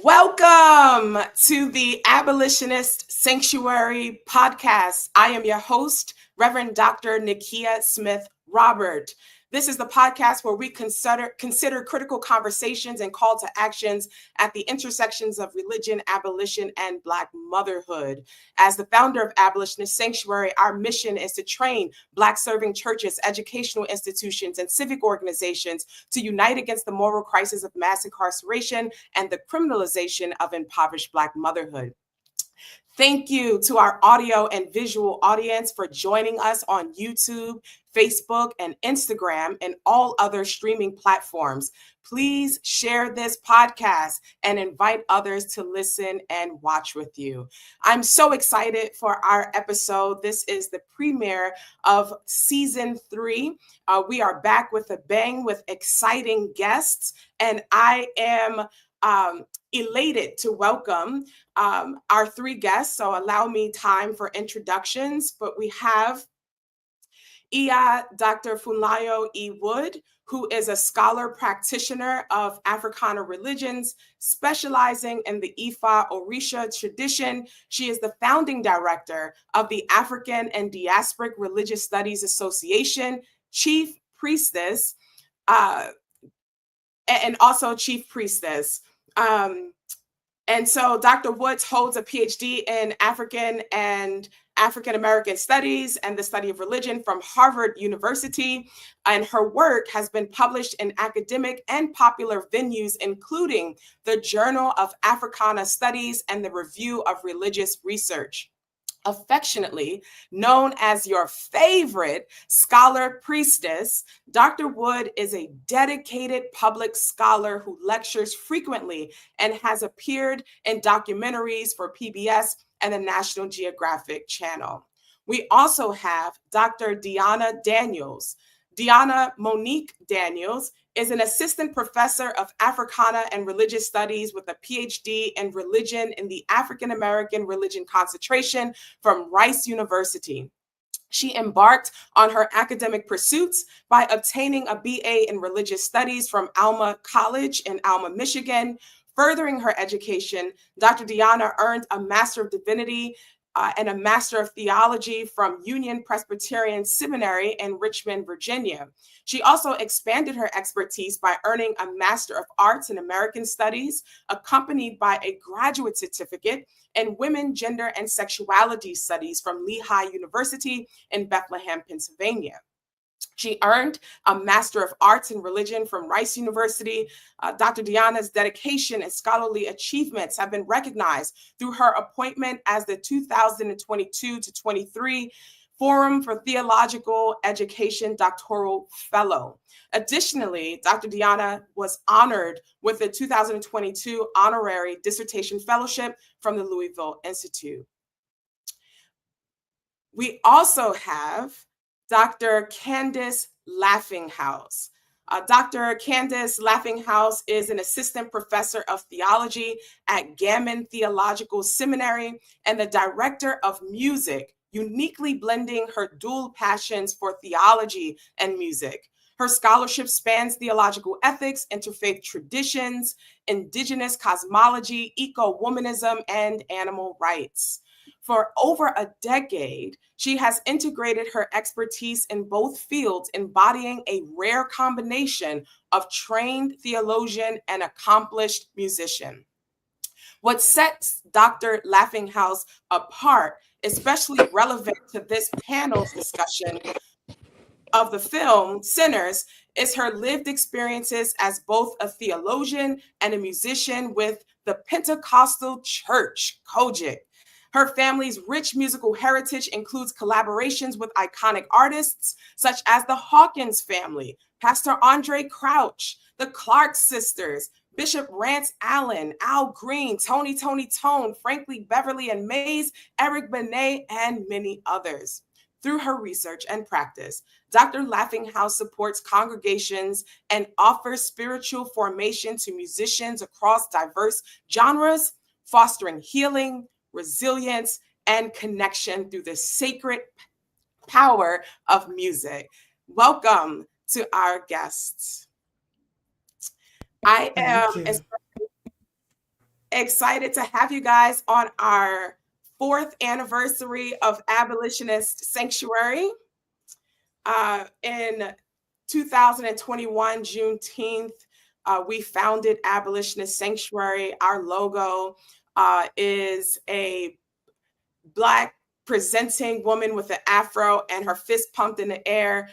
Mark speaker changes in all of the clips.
Speaker 1: Welcome to the Abolitionist Sanctuary podcast. I am your host, Reverend Dr. Nikia Smith Robert. This is the podcast where we consider critical conversations and call to actions at the intersections of religion, abolition, and Black motherhood. As the founder of Abolitionist Sanctuary, our mission is to train Black-serving churches, educational institutions, and civic organizations to unite against the moral crisis of mass incarceration and the criminalization of impoverished Black motherhood. Thank you to our audio and visual audience for joining us on YouTube, Facebook, and Instagram, and all other streaming platforms. Please share this podcast and invite others to listen and watch with you. I'm so excited for our episode. This is the premiere of season 3. We are back with a bang with exciting guests, and I am elated to welcome our 3 guests. So allow me time for introductions, but we have Dr. Funlayo E. Wood, who is a scholar practitioner of Africana religions, specializing in the Ifa Orisha tradition. She is the founding director of the African and Diasporic Religious Studies Association, chief priestess, and also chief priestess. And so Dr. Woods holds a PhD in African and African American Studies and the study of religion from Harvard University. And her work has been published in academic and popular venues, including the Journal of Africana Studies and the Review of Religious Research. Affectionately known as your favorite scholar priestess, Dr. Wood is a dedicated public scholar who lectures frequently and has appeared in documentaries for PBS and the National Geographic Channel. We also have Dr. Deanna Daniels. Deanna Monique Daniels is an assistant professor of Africana and religious studies with a PhD in religion in the African American religion concentration from Rice University. She embarked on her academic pursuits by obtaining a BA in religious studies from Alma College in Alma, Michigan. Furthering her education, Dr. Deanna earned a Master of Divinity and a Master of Theology from Union Presbyterian Seminary in Richmond, Virginia. She also expanded her expertise by earning a Master of Arts in American Studies, accompanied by a graduate certificate in Women, Gender, and Sexuality Studies from Lehigh University in Bethlehem, Pennsylvania. She earned a Master of Arts in Religion from Rice University. Dr. Deanna's dedication and scholarly achievements have been recognized through her appointment as the 2022 to 23 Forum for Theological Education Doctoral Fellow. Additionally, Dr. Deanna was honored with the 2022 Honorary Dissertation Fellowship from the Louisville Institute. We also have Dr. Candace Laughinghouse. Dr. Candace Laughinghouse is an assistant professor of theology at Gammon Theological Seminary and the director of music, uniquely blending her dual passions for theology and music. Her scholarship spans theological ethics, interfaith traditions, indigenous cosmology, eco-womanism, and animal rights. For over a decade, she has integrated her expertise in both fields, embodying a rare combination of trained theologian and accomplished musician. What sets Dr. Laughinghouse apart, especially relevant to this panel's discussion of the film Sinners, is her lived experiences as both a theologian and a musician with the Pentecostal Church, Kojic. Her family's rich musical heritage includes collaborations with iconic artists such as the Hawkins family, Pastor Andre Crouch, the Clark sisters, Bishop Rance Allen, Al Green, Tony Tone, Frankly Beverly and Mays, Eric Benet, and many others. Through her research and practice, Dr. Laughinghouse supports congregations and offers spiritual formation to musicians across diverse genres, fostering healing, resilience, and connection through the sacred power of music. Welcome to our guests. I am excited to have you guys on our 4th anniversary of Abolitionist Sanctuary. In 2021, Juneteenth, we founded Abolitionist Sanctuary. Our logo is a Black presenting woman with an afro and her fist pumped in the air,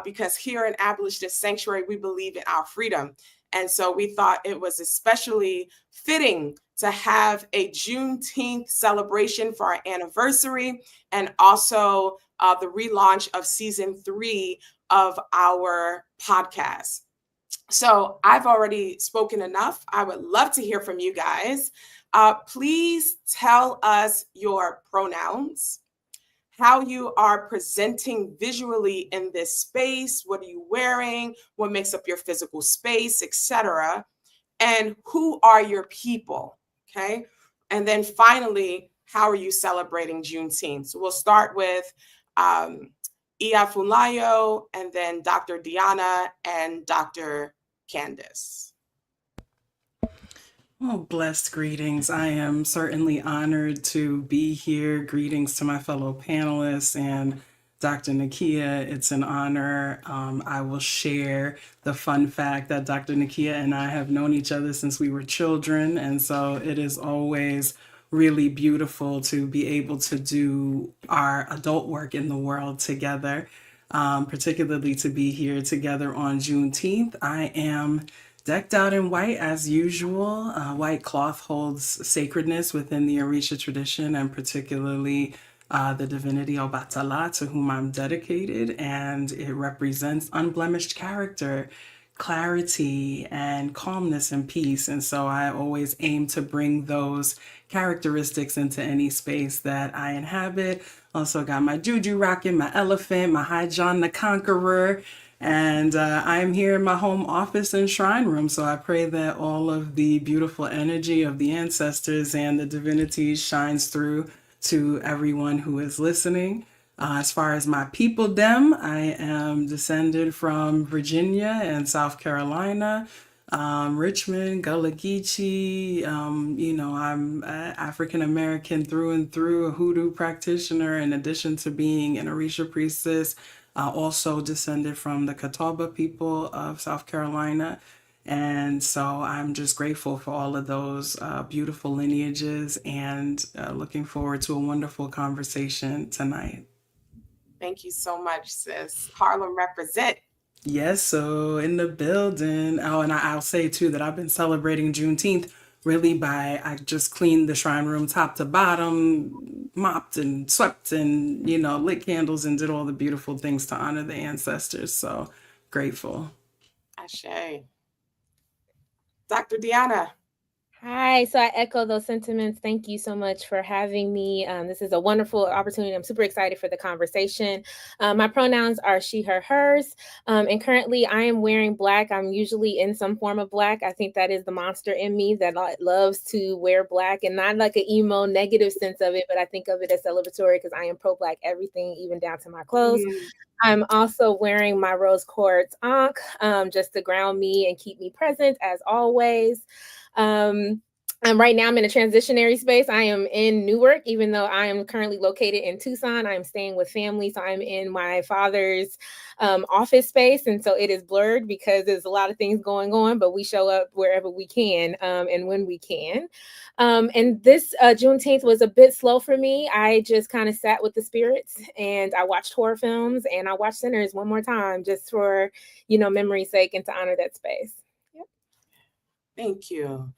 Speaker 1: because here in Abolitionist Sanctuary, we believe in our freedom. And so we thought it was especially fitting to have a Juneteenth celebration for our anniversary, and also the relaunch of season 3 of our podcast. So I've already spoken enough. I would love to hear from you guys. Please tell us your pronouns, how you are presenting visually in this space, what are you wearing, what makes up your physical space, etc., and who are your people, okay? And then finally, how are you celebrating Juneteenth? So we'll start with Funlayo, and then Dr. Deanna and Dr. Candace.
Speaker 2: Oh, blessed greetings. I am certainly honored to be here. Greetings to my fellow panelists and Dr. Nikia. It's an honor. I will share the fun fact that Dr. Nikia and I have known each other since we were children. And so it is always really beautiful to be able to do our adult work in the world together, particularly to be here together on Juneteenth. I am decked out in white as usual. White cloth holds sacredness within the Orisha tradition, and particularly the divinity Obatala, to whom I'm dedicated, and it represents unblemished character, clarity, and calmness and peace. And so I always aim to bring those characteristics into any space that I inhabit. Also got my juju rocking, my elephant, my High John the Conqueror. And I'm here in my home office and shrine room. So I pray that all of the beautiful energy of the ancestors and the divinities shines through to everyone who is listening. As far as my people, them, I am descended from Virginia and South Carolina, Richmond, Gullah Geechee. I'm African American through and through, a hoodoo practitioner, in addition to being an Orisha priestess. Also descended from the Catawba people of South Carolina. And so I'm just grateful for all of those beautiful lineages and looking forward to a wonderful conversation tonight.
Speaker 1: Thank you so much, sis. Harlem represent.
Speaker 2: Yes, so in the building. Oh, and I'll say too that I've been celebrating Juneteenth really by I just cleaned the shrine room top to bottom, mopped and swept and, lit candles and did all the beautiful things to honor the ancestors. So grateful.
Speaker 1: Ashe. Dr. Deanna.
Speaker 3: Hi, so I echo those sentiments. Thank you so much for having me. This is a wonderful opportunity. I'm super excited for the conversation. My pronouns are she, her, hers. And currently I am wearing black. I'm usually in some form of black. I think that is the monster in me that loves to wear black, and not like an emo negative sense of it, but I think of it as celebratory because I am pro-black everything, even down to my clothes. I'm also wearing my rose quartz ankh, just to ground me and keep me present as always. Right now I'm in a transitionary space. I am in Newark, even though I am currently located in Tucson. I'm staying with family, so I'm in my father's office space, and so it is blurred because there's a lot of things going on, but we show up wherever we can and when we can. And this Juneteenth was a bit slow for me. I just kind of sat with the spirits and I watched horror films and I watched Sinners one more time just for, memory's sake and to honor that space. Yep.
Speaker 1: Thank you.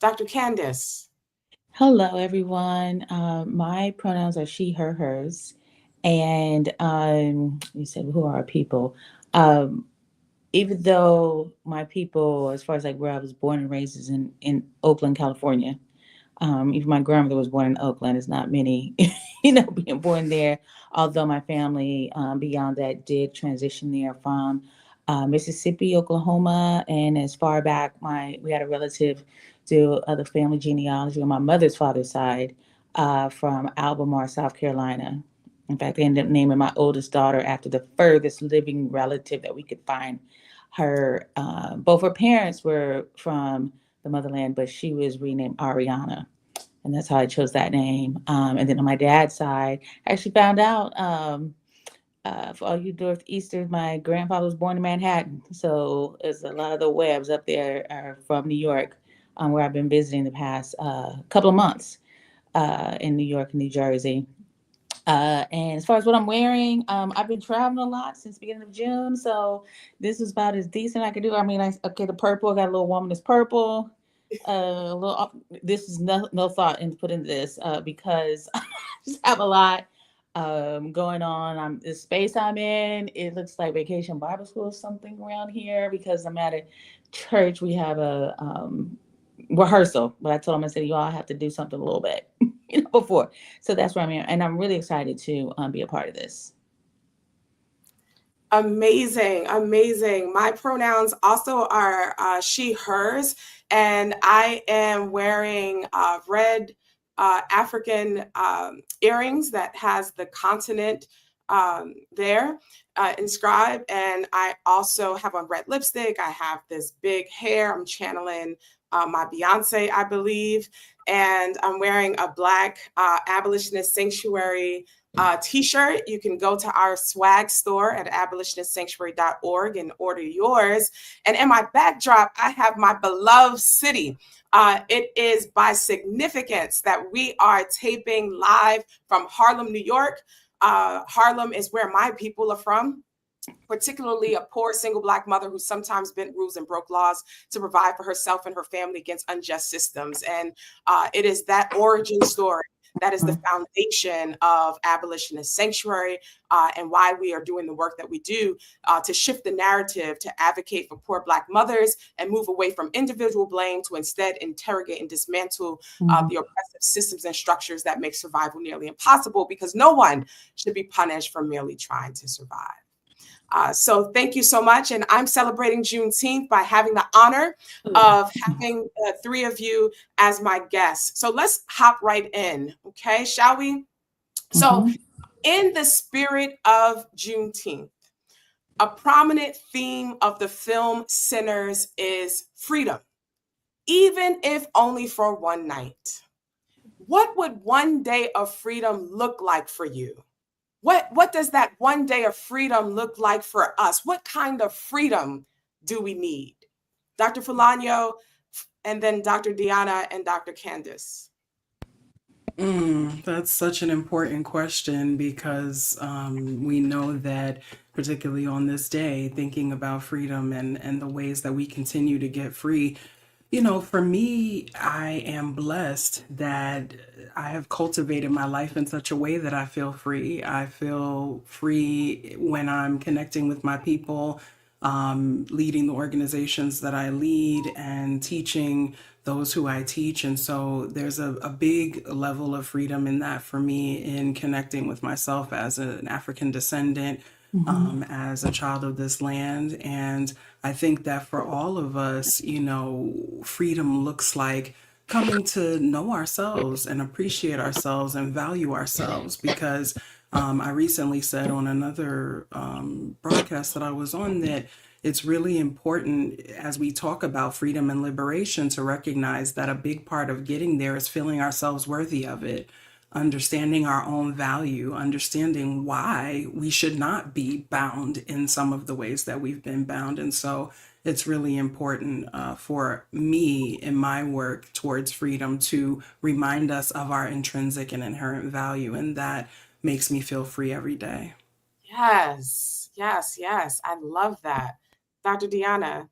Speaker 1: Dr. Candace.
Speaker 4: Hello, everyone. My pronouns are she, her, hers. And you said, who are our people? Even though my people, as far as like where I was born and raised, is in Oakland, California. Even my grandmother was born in Oakland. It's not many, being born there. Although my family beyond that did transition there from Mississippi, Oklahoma, and as far back, we had a relative do the family genealogy on my mother's father's side from Albemarle, South Carolina. In fact, they ended up naming my oldest daughter after the furthest living relative that we could find. Both her parents were from the motherland, but she was renamed Ariana. And that's how I chose that name. And then on my dad's side, I actually found out for all you Northeasters, my grandfather was born in Manhattan. So there's a lot of the webs up there are from New York, where I've been visiting the past couple of months in New York and New Jersey. And as far as what I'm wearing, I've been traveling a lot since the beginning of June. So this is about as decent I could do. I mean, the purple, I got a little womanist purple. This is no thought into putting this because I just have a lot going on. The space I'm in, it looks like Vacation Bible School or something around here because I'm at a church. We have a rehearsal, but I told them, I said, you all have to do something a little bit, before. So that's where I'm at. And I'm really excited to be a part of this.
Speaker 1: Amazing. My pronouns also are she, hers, and I am wearing red African earrings that has the continent there inscribed, and I also have on red lipstick. I have this big hair. I'm channeling my Beyonce, I believe, and I'm wearing a black Abolitionist Sanctuary t-shirt. You can go to our swag store at abolitionistsanctuary.org and order yours. And in my backdrop, I have my beloved city. It is by significance that we are taping live from Harlem, New York. Harlem is where my people are from, particularly a poor single Black mother who sometimes bent rules and broke laws to provide for herself and her family against unjust systems. And it is that origin story That is the foundation of Abolitionist Sanctuary, and why we are doing the work that we do to shift the narrative, to advocate for poor Black mothers and move away from individual blame to instead interrogate and dismantle the oppressive systems and structures that make survival nearly impossible, because no one should be punished for merely trying to survive. So thank you so much. And I'm celebrating Juneteenth by having the honor of having three of you as my guests. So let's hop right in, okay, shall we? So in the spirit of Juneteenth, a prominent theme of the film Sinners is freedom, even if only for one night. What would one day of freedom look like for you? What does that one day of freedom look like for us? What kind of freedom do we need? Dr. Funlayo, and then Dr. Deanna and Dr. Candace.
Speaker 2: That's such an important question, because we know that, particularly on this day, thinking about freedom and the ways that we continue to get free. You know, for me, I am blessed that I have cultivated my life in such a way that I feel free. I feel free when I'm connecting with my people, leading the organizations that I lead, and teaching those who I teach. And so there's a big level of freedom in that for me, in connecting with myself as an African descendant, as a child of this land. And I think that for all of us, you know, freedom looks like coming to know ourselves and appreciate ourselves and value ourselves. Because I recently said on another broadcast that I was on that it's really important, as we talk about freedom and liberation, to recognize that a big part of getting there is feeling ourselves worthy of it, understanding our own value, understanding why we should not be bound in some of the ways that we've been bound. And so it's really important for me in my work towards freedom to remind us of our intrinsic and inherent value. And that makes me feel free every day.
Speaker 1: Yes, yes, yes. I love that. Dr. Deanna.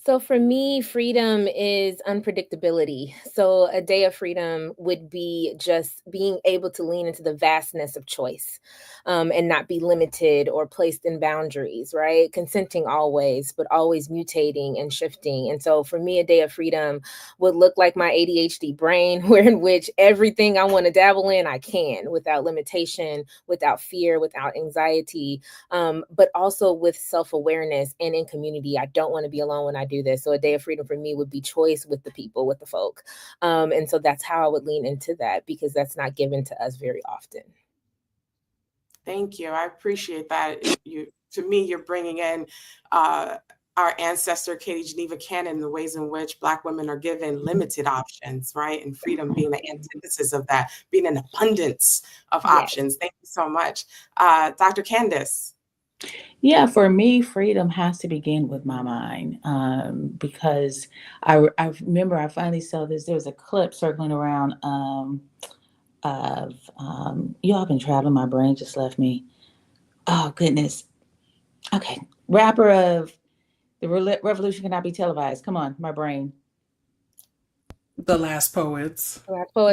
Speaker 3: So for me, freedom is unpredictability. So a day of freedom would be just being able to lean into the vastness of choice, and not be limited or placed in boundaries, right? Consenting always, but always mutating and shifting. And so for me, a day of freedom would look like my ADHD brain, where in which everything I want to dabble in, I can, without limitation, without fear, without anxiety, but also with self-awareness and in community. I don't want to be alone when I do this. So a day of freedom for me would be choice with the people, with the folk. And so that's how I would lean into that, because that's not given to us very often.
Speaker 1: Thank you. I appreciate that. To me, you're bringing in our ancestor, Katie Geneva Cannon, the ways in which Black women are given limited options, right? And freedom being the antithesis of that, being an abundance of options. Thank you so much. Dr. Candace.
Speaker 4: Yeah, for me, freedom has to begin with my mind, because I remember I finally saw this. There was a clip circling around of y'all been traveling. My brain just left me. Oh goodness. Okay, rapper of the revolution cannot be televised. Come on, my brain.
Speaker 2: The Last Poets.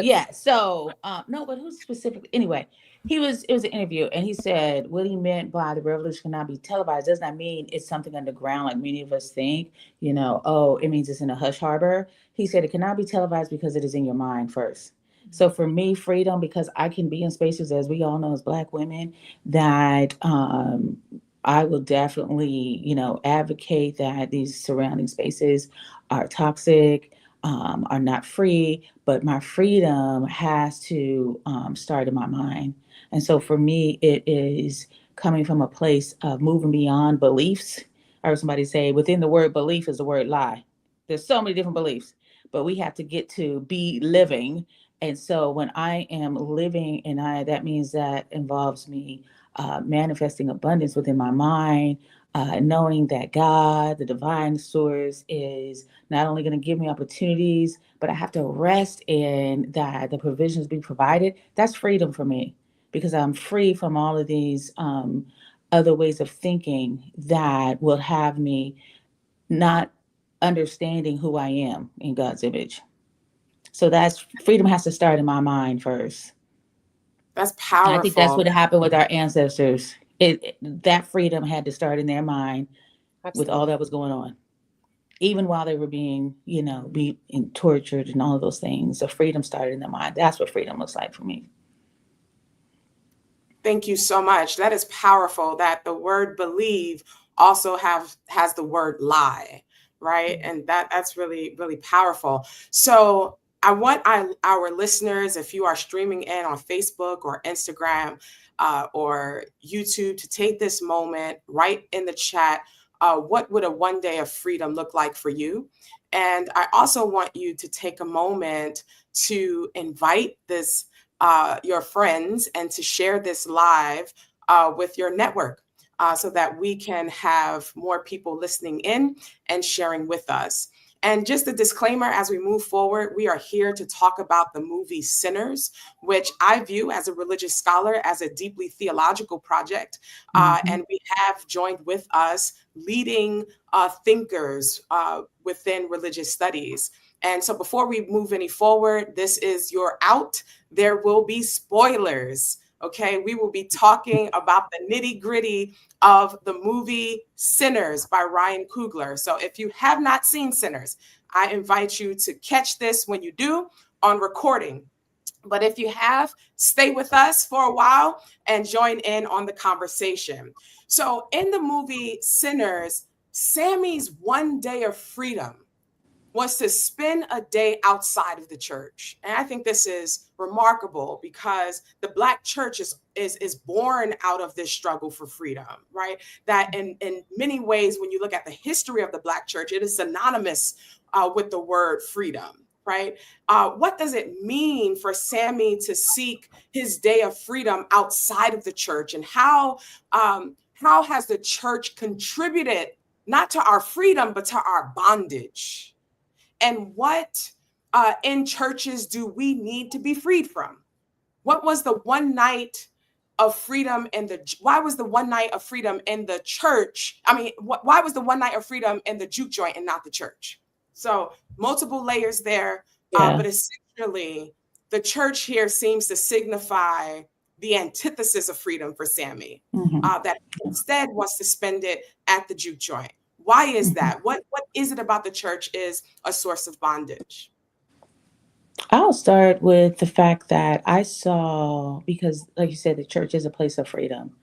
Speaker 4: Yeah. So no, but who's specific? Anyway, it was an interview, and he said what he meant by the revolution cannot be televised does not mean it's something underground like many of us think. You know, oh, it means it's in a hush harbor. He said it cannot be televised because it is in your mind first. So for me, freedom, because I can be in spaces, as we all know, as Black women, that I will definitely, you know, advocate that these surrounding spaces are toxic, are not free, but my freedom has to start in my mind. And so for me, it is coming from a place of moving beyond beliefs. I heard somebody say within the word belief is the word lie. There's so many different beliefs, but we have to get to be living. And so when I am living, and that means that involves me manifesting abundance within my mind, knowing that God, the divine source, is not only going to give me opportunities, but I have to rest in that the provisions be provided. That's freedom for me, because I'm free from all of these other ways of thinking that will have me not understanding who I am in God's image. So that's freedom has to start in my mind first.
Speaker 1: That's
Speaker 4: And I think that's
Speaker 1: powerful.
Speaker 4: what happened with our ancestors. That freedom had to start in their mind with all that was going on. Even while they were being, being tortured and all of those things, the freedom started in their mind. That's what freedom looks like for me.
Speaker 1: Thank you so much. That is powerful, that the word believe also has the word lie, right? And that's really, really powerful. So I want our listeners, if you are streaming in on Facebook or Instagram or YouTube, to take this moment, write in the chat, what would a one day of freedom look like for you? And I also want you to take a moment to invite your friends and to share this live with your network so that we can have more people listening in and sharing with us. And just a disclaimer, as we move forward, we are here to talk about the movie Sinners, which I view as a religious scholar as a deeply theological project. And we have joined with us leading thinkers within religious studies. And so before we move any forward, this is your out. There will be spoilers. Okay, we will be talking about the nitty gritty of the movie Sinners by Ryan Coogler. So if you have not seen Sinners, I invite you to catch this when you do on recording. But if you have, stay with us for a while and join in on the conversation. So in the movie Sinners, Sammy's one day of freedom was to spend a day outside of the church. And I think this is remarkable because the Black church is born out of this struggle for freedom, right? That in many ways, when you look at the history of the Black church, it is synonymous with the word freedom, right? What does it mean for Sammy to seek his day of freedom outside of the church? And how has the church contributed not to our freedom, but to our bondage? And what in churches do we need to be freed from? What was the one night of freedom why was the one night of freedom in the church? I mean, why was the one night of freedom in the juke joint and not the church? So multiple layers there, but essentially the church here seems to signify the antithesis of freedom for Sammy, that instead wants to spend it at the juke joint. Why is that? What is it about the church is a source of bondage?
Speaker 4: I'll start with the fact that I saw, because like you said, the church is a place of freedom.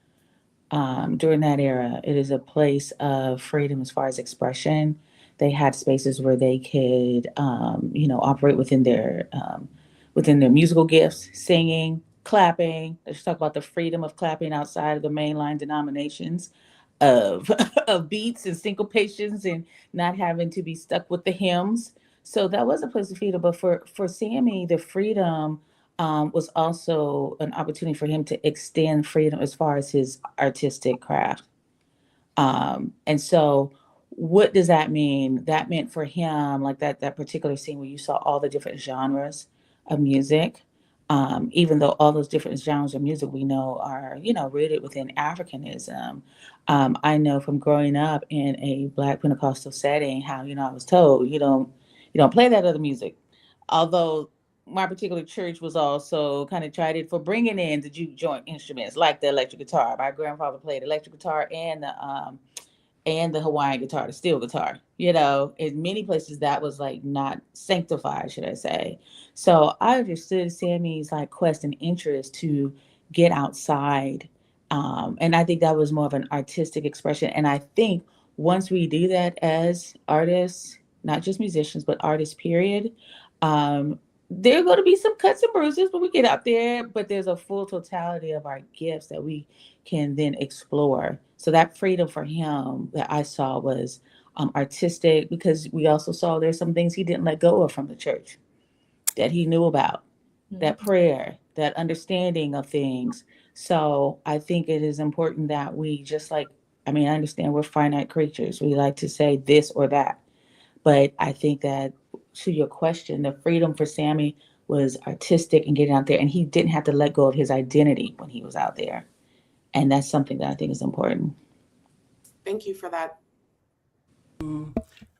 Speaker 4: During that era, it is a place of freedom as far as expression. They had spaces where they could, operate within their musical gifts, singing, clapping. Let's talk about the freedom of clapping outside of the mainline denominations of of beats and syncopations and not having to be stuck with the hymns. So that was a place of freedom. But for Sammy, the freedom was also an opportunity for him to extend freedom as far as his artistic craft. And so what does that mean? That meant for him, like that particular scene where you saw all the different genres of music, even though all those different genres of music we know are, rooted within Africanism. I know from growing up in a Black Pentecostal setting how, I was told you don't play that other music. Although my particular church was also kind of tried for bringing in the juke joint instruments like the electric guitar. My grandfather played electric guitar and the Hawaiian guitar, the steel guitar. In many places that was like not sanctified, should I say. So I understood Sammy's like quest and interest to get outside. And I think that was more of an artistic expression. And I think once we do that as artists, not just musicians, but artists, period, there are going to be some cuts and bruises when we get out there, but there's a full totality of our gifts that we can then explore. So that freedom for him that I saw was artistic, because we also saw there's some things he didn't let go of from the church that he knew about, that prayer, that understanding of things. So I think it is important that we I understand we're finite creatures. We like to say this or that. But I think that, to your question, the freedom for Sammy was artistic and getting out there, and he didn't have to let go of his identity when he was out there. And that's something that I think is important.
Speaker 1: Thank you for that.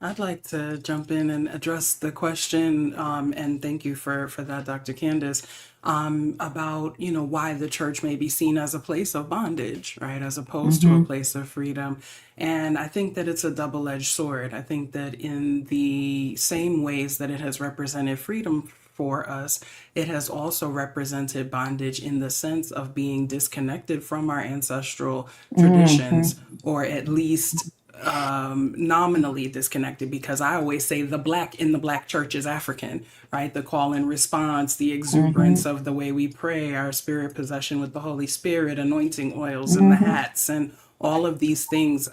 Speaker 2: I'd like to jump in and address the question, and thank you for that, Dr. Candace, about, why the church may be seen as a place of bondage, right, as opposed to a place of freedom. And I think that it's a double-edged sword. I think that in the same ways that it has represented freedom for us, it has also represented bondage in the sense of being disconnected from our ancestral traditions, or at least nominally disconnected, because I always say the black in the black church is African, right? The call and response, the exuberance of the way we pray, our spirit possession with the Holy Spirit, anointing oils and the hats, and all of these things,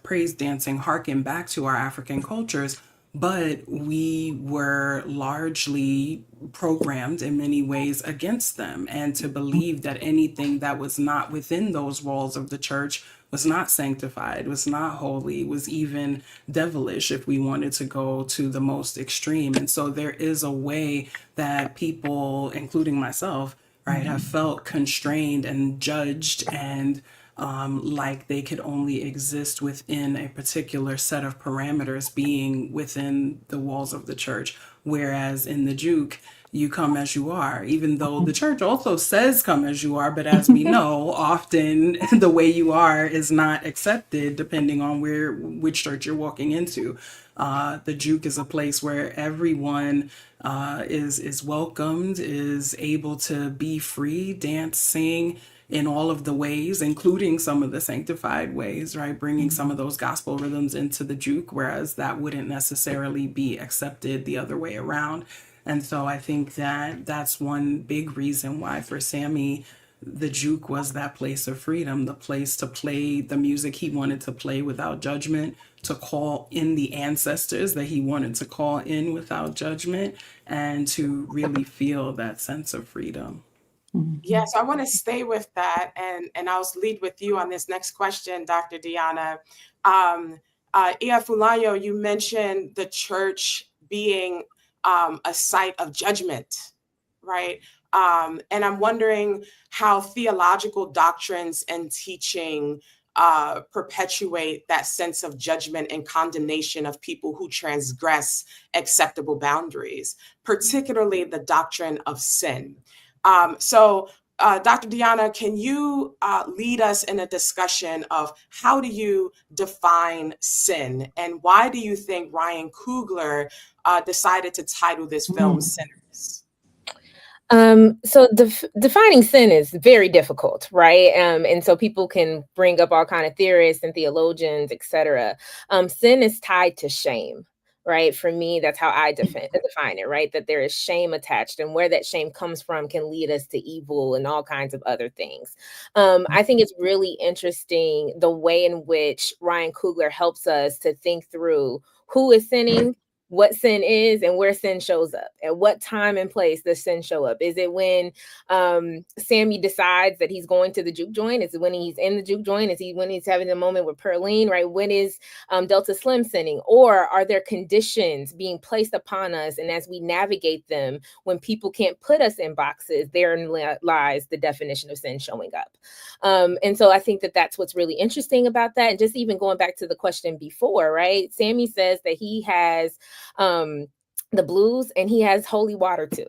Speaker 2: praise dancing, harken back to our African cultures. But we were largely programmed in many ways against them, and to believe that anything that was not within those walls of the church was not sanctified, was not holy, was even devilish if we wanted to go to the most extreme. And so there is a way that people, including myself, right, have felt constrained and judged, and like they could only exist within a particular set of parameters, being within the walls of the church. Whereas in the juke, you come as you are, even though the church also says come as you are. But as we know, often the way you are is not accepted depending on which church you're walking into. The juke is a place where everyone is welcomed, is able to be free, dance, sing in all of the ways, including some of the sanctified ways, right? Bringing some of those gospel rhythms into the juke, whereas that wouldn't necessarily be accepted the other way around. And so I think that that's one big reason why for Sammy, the juke was that place of freedom, the place to play the music he wanted to play without judgment, to call in the ancestors that he wanted to call in without judgment, and to really feel that sense of freedom.
Speaker 1: Yeah, so I want to stay with that, and I'll lead with you on this next question, Dr. Deanna. Funlayo, you mentioned the church being a site of judgment, right? And I'm wondering how theological doctrines and teaching perpetuate that sense of judgment and condemnation of people who transgress acceptable boundaries, particularly the doctrine of sin. Dr. Deanna, can you lead us in a discussion of how do you define sin, and why do you think Ryan Coogler decided to title this film Sinners?
Speaker 3: So defining sin is very difficult, right? And so people can bring up all kind of theorists and theologians, etc. Sin is tied to shame, right? For me, that's how I define it, right? That there is shame attached, and where that shame comes from can lead us to evil and all kinds of other things. I think it's really interesting the way in which Ryan Coogler helps us to think through who is sinning, what sin is, and where sin shows up. At what time and place does sin show up? Is it when Sammy decides that he's going to the juke joint? Is it when he's in the juke joint? Is he when he's having a moment with Pearline, right? When is Delta Slim sinning? Or are there conditions being placed upon us, and as we navigate them, when people can't put us in boxes, therein lies the definition of sin showing up. And so I think that that's what's really interesting about that. And just even going back to the question before, right? Sammy says that he has the blues and he has holy water too.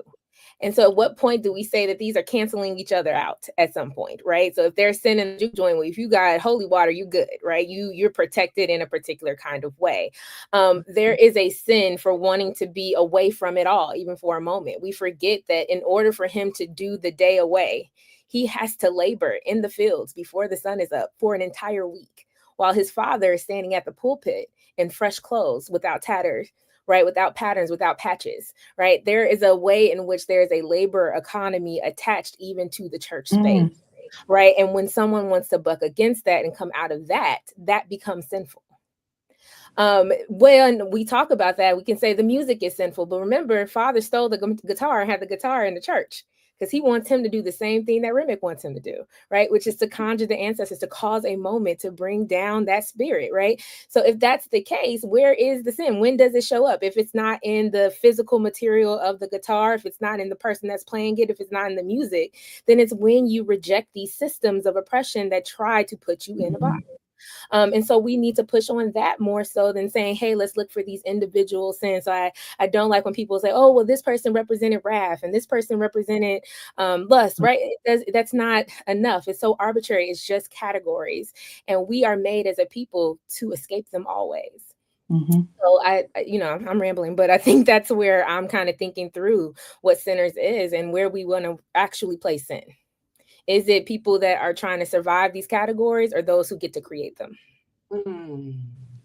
Speaker 3: And so at what point do we say that these are canceling each other out at some point, right? So if there's sin in the juke joint, well, if you got holy water, you good, right? You're protected in a particular kind of way. There is a sin for wanting to be away from it all, even for a moment. We forget that in order for him to do the day away, he has to labor in the fields before the sun is up for an entire week, while his father is standing at the pulpit in fresh clothes, without tatters, right? Without patterns, without patches, right? There is a way in which there is a labor economy attached even to the church space, right? And when someone wants to buck against that and come out of that, that becomes sinful. When we talk about that, we can say the music is sinful, but remember, Father stole the guitar and had the guitar in the church, because he wants him to do the same thing that Remick wants him to do, right? Which is to conjure the ancestors, to cause a moment, to bring down that spirit, right? So if that's the case, where is the sin? When does it show up? If it's not in the physical material of the guitar, if it's not in the person that's playing it, if it's not in the music, then it's when you reject these systems of oppression that try to put you in a box. And so we need to push on that more so than saying, hey, let's look for these individual sins. So I don't like when people say, oh, well, this person represented wrath and this person represented lust, right? That's not enough. It's so arbitrary. It's just categories. And we are made as a people to escape them always. So I'm rambling, but I think that's where I'm kind of thinking through what sinners is and where we want to actually place sin. Is it people that are trying to survive these categories or those who get to create them?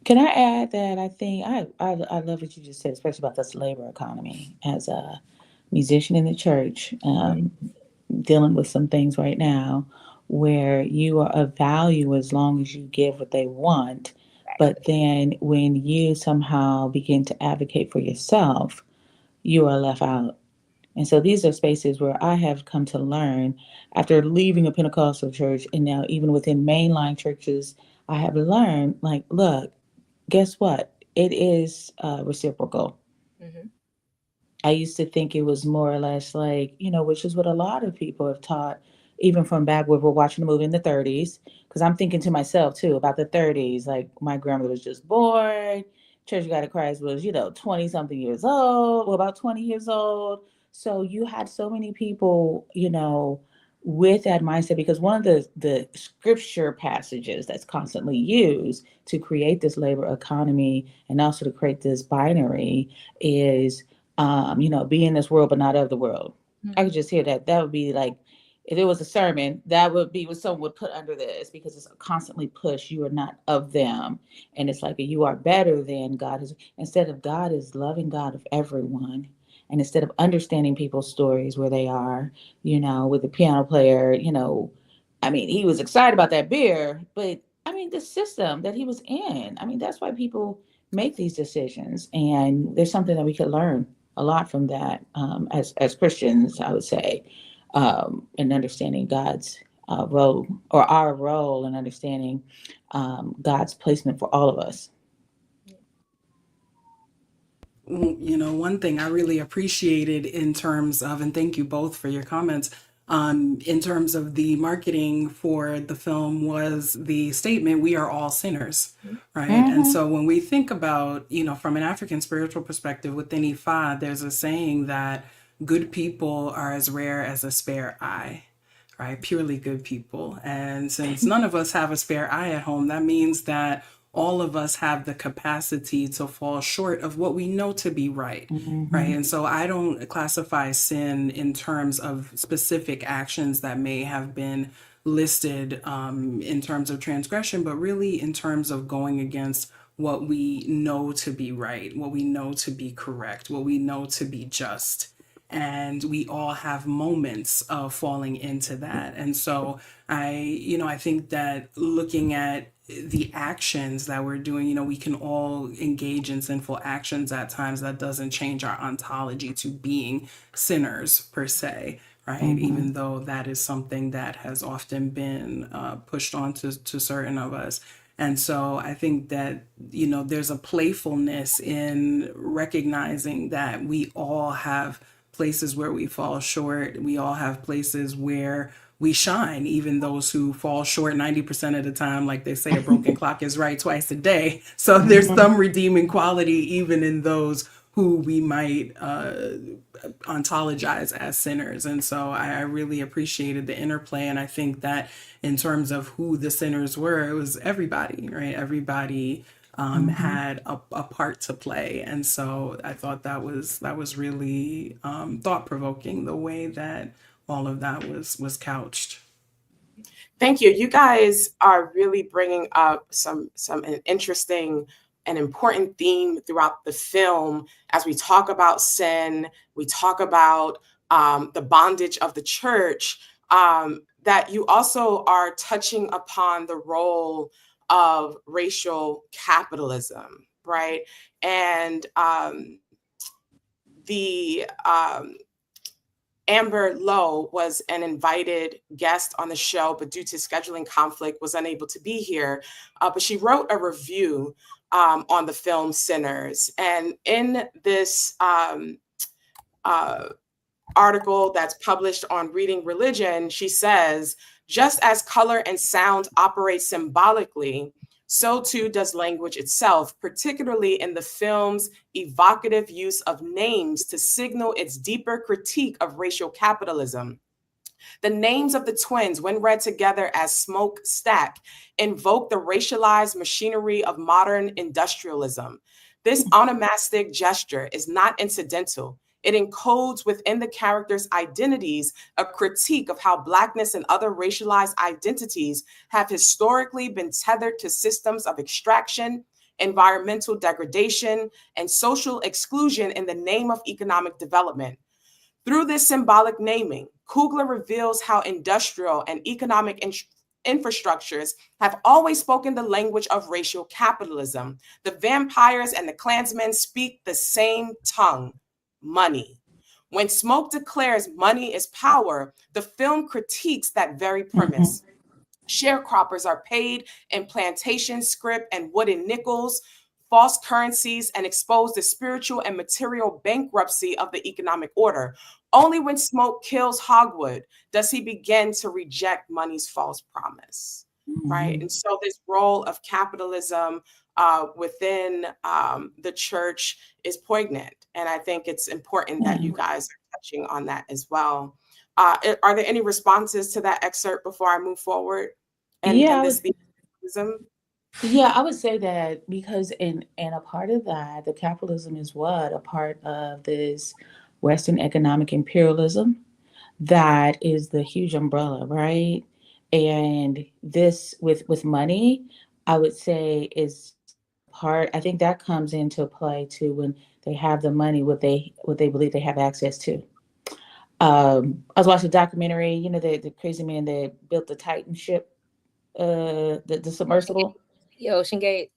Speaker 4: Can I add that I think I love what you just said, especially about this labor economy. As a musician in the church, dealing with some things right now where you are of value as long as you give what they want. But then when you somehow begin to advocate for yourself, you are left out. And so these are spaces where I have come to learn after leaving a Pentecostal church, and now even within mainline churches, I have learned, like, look, guess what? It is reciprocal. I used to think it was more or less like, which is what a lot of people have taught, even from back when we're watching the movie in the 30s. Because I'm thinking to myself, too, about the 30s. Like, my grandmother was just born. Church of God in Christ was, 20 something years old, well, about 20 years old. So you had so many people, with that mindset, because one of the scripture passages that's constantly used to create this labor economy and also to create this binary is be in this world, but not of the world. I could just hear that. That would be like, if it was a sermon, that would be what someone would put under this, because it's constantly push. You are not of them. And it's like, you are better than God is. Instead of God is loving God of everyone. And instead of understanding people's stories where they are, with the piano player, he was excited about that beer, but the system that he was in, that's why people make these decisions. And there's something that we could learn a lot from that, as Christians, I would say, in understanding God's role, or our role in understanding God's placement for all of us.
Speaker 2: One thing I really appreciated in terms of, and thank you both for your comments, in terms of the marketing for the film was the statement, we are all sinners, right? And so when we think about, from an African spiritual perspective within Ifa, there's a saying that good people are as rare as a spare eye. Right? Purely good people. And since none of us have a spare eye at home, that means that all of us have the capacity to fall short of what we know to be right. Right. And so I don't classify sin in terms of specific actions that may have been listed in terms of transgression, but really in terms of going against what we know to be right, what we know to be correct, what we know to be just. And we all have moments of falling into that. And so I think that looking at the actions that we're doing, we can all engage in sinful actions at times. That doesn't change our ontology to being sinners per se, right? Even though that is something that has often been pushed on to certain of us. And so I think that, there's a playfulness in recognizing that we all have places where we fall short. We all have places where we shine, even those who fall short 90% of the time. Like they say, a broken clock is right twice a day. So there's some redeeming quality even in those who we might ontologize as sinners. And so I really appreciated the interplay. And I think that in terms of who the sinners were, it was everybody, right? Everybody had a part to play. And so I thought that was really thought-provoking, the way that all of that was couched.
Speaker 1: Thank you. You guys are really bringing up some interesting and important theme throughout the film as we talk about sin, we talk about the bondage of the church, that you also are touching upon the role of racial capitalism, right? And Amber Lowe was an invited guest on the show, but due to scheduling conflict was unable to be here. But she wrote a review on the film Sinners. And in this article that's published on Reading Religion, she says, just as color and sound operate symbolically, so too does language itself, particularly in the film's evocative use of names to signal its deeper critique of racial capitalism. The names of the twins, when read together as smoke stack, invoke the racialized machinery of modern industrialism. This onomastic gesture is not incidental. It encodes within the characters' identities a critique of how Blackness and other racialized identities have historically been tethered to systems of extraction, environmental degradation, and social exclusion in the name of economic development. Through this symbolic naming, Kugler reveals how industrial and economic infrastructures have always spoken the language of racial capitalism. The vampires and the Klansmen speak the same tongue, money. When Smoke declares money is power, the film critiques that very premise. Sharecroppers are paid in plantation scrip and wooden nickels, false currencies, and expose the spiritual and material bankruptcy of the economic order. Only when Smoke kills Hogwood does he begin to reject money's false promise, right? And so this role of capitalism within the church is poignant. And I think it's important that you guys are touching on that as well. Are there any responses to that excerpt before I move forward? And this theme of capitalism?
Speaker 4: Yeah, I would say that because in and a part of that, the capitalism is what? A part of this Western economic imperialism that is the huge umbrella, right? And this with money, I would say is part. I think that comes into play too when they have the money, what they believe they have access to. I was watching a documentary, you know, the crazy man that built the Titan ship, the submersible.
Speaker 3: The Ocean Gate.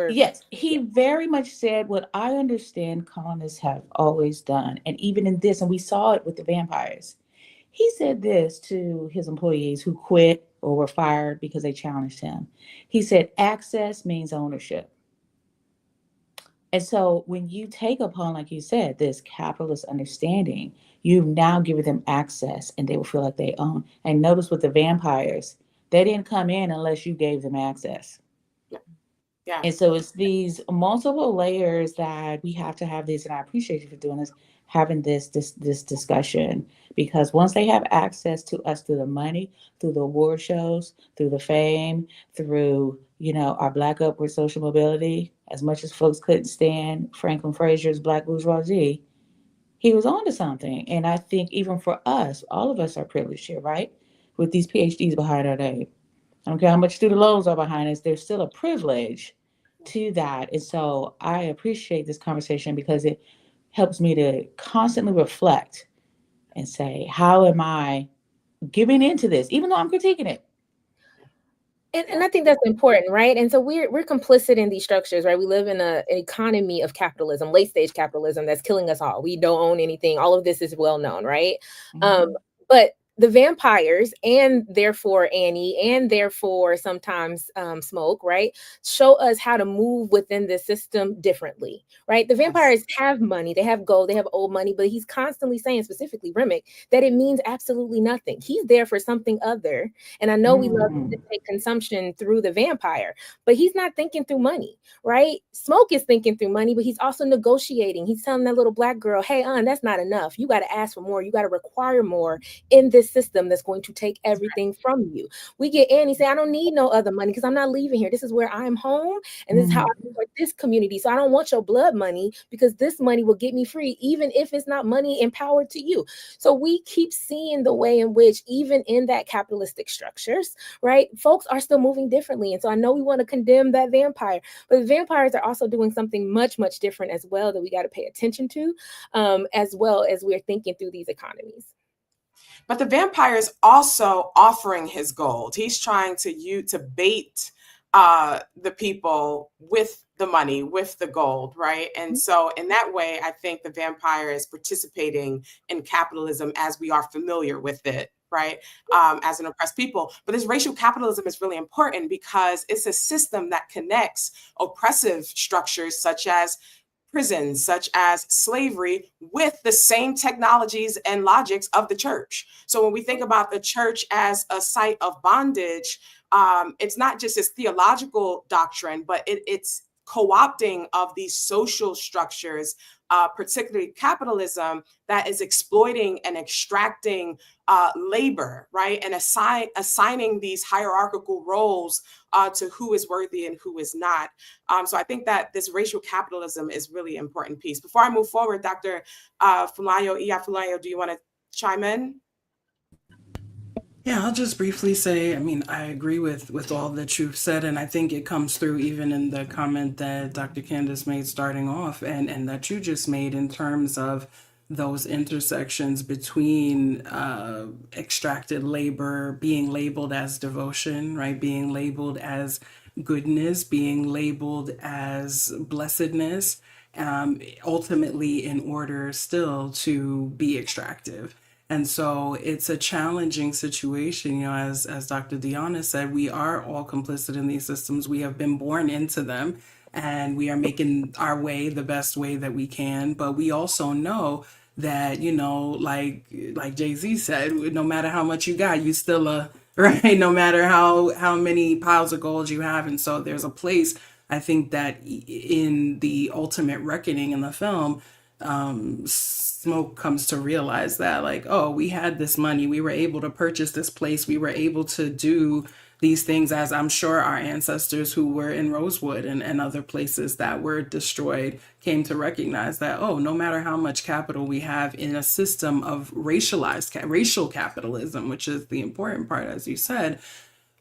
Speaker 4: Yes, he very much said what I understand colonists have always done. And even in this, and we saw it with the vampires, he said this to his employees who quit or were fired because they challenged him. He said, access means ownership. And so when you take upon, like you said, this capitalist understanding, you've now given them access and they will feel like they own. And notice with the vampires, they didn't come in unless you gave them access.
Speaker 1: Yeah.
Speaker 4: And so it's these multiple layers that we have to have this, and I appreciate you for doing this, having this discussion, because once they have access to us through the money, through the award shows, through the fame, through, you know, our Black upward social mobility, as much as folks couldn't stand Franklin Frazier's Black bourgeoisie, he was onto something. And I think even for us, all of us are privileged here, right? With these PhDs behind our name. I don't care how much student loans are behind us, there's still a privilege to that. And so I appreciate this conversation because it helps me to constantly reflect and say, how am I giving into this, even though I'm critiquing it?
Speaker 3: And I think that's important, right? And so we're complicit in these structures, right? We live in an economy of capitalism, late stage capitalism that's killing us all. We don't own anything. All of this is well known, right? But the vampires, and therefore Annie, and therefore sometimes Smoke, right, show us how to move within the system differently, right? The vampires have money, they have gold, they have old money, but he's constantly saying, specifically Remick, that it means absolutely nothing. He's there for something other. And I know we love to take consumption through the vampire, but he's not thinking through money, right? Smoke is thinking through money, but he's also negotiating. He's telling that little Black girl, hey, that's not enough. You got to ask for more. You got to require more in this system that's going to take everything from you. We get Annie say, I don't need no other money because I'm not leaving here. This is where I'm home, and this is how I support this community. So I don't want your blood money because this money will get me free, even if it's not money empowered to you. So we keep seeing the way in which, even in that capitalistic structures, right, folks are still moving differently. And so I know we want to condemn that vampire, but the vampires are also doing something much, much different as well that we got to pay attention to, as well as we're thinking through these economies.
Speaker 1: But the vampire is also offering his gold. He's trying to bait the people with the money, with the gold, right? And so in that way, I think the vampire is participating in capitalism as we are familiar with it, right? As an oppressed people. But this racial capitalism is really important because it's a system that connects oppressive structures such as prisons such as slavery with the same technologies and logics of the church. So when we think about the church as a site of bondage, it's not just this theological doctrine, but it's co-opting of these social structures, particularly capitalism, that is exploiting and extracting labor, right? And assigning these hierarchical roles to who is worthy and who is not. So I think that this racial capitalism is really important piece. Before I move forward, Dr. Funlayo, Funlayo, do you want to chime in?
Speaker 2: Yeah, I'll just briefly say, I mean, I agree with all that you've said, and I think it comes through even in the comment that Dr. Candace made starting off, and that you just made in terms of those intersections between extracted labor being labeled as devotion, right? Being labeled as goodness, being labeled as blessedness, ultimately in order still to be extractive. And so it's a challenging situation, you know, as Dr. Deanna said, we are all complicit in these systems. We have been born into them and we are making our way the best way that we can. But we also know that, you know, like Jay-Z said, no matter how much you got, you still a right, no matter how many piles of gold you have. And so there's a place, I think, that in the ultimate reckoning in the film, Smoke comes to realize that, like, oh, we had this money, we were able to purchase this place, we were able to do these things, as I'm sure our ancestors who were in Rosewood and other places that were destroyed came to recognize that, oh, no matter how much capital we have in a system of racial capitalism, which is the important part, as you said,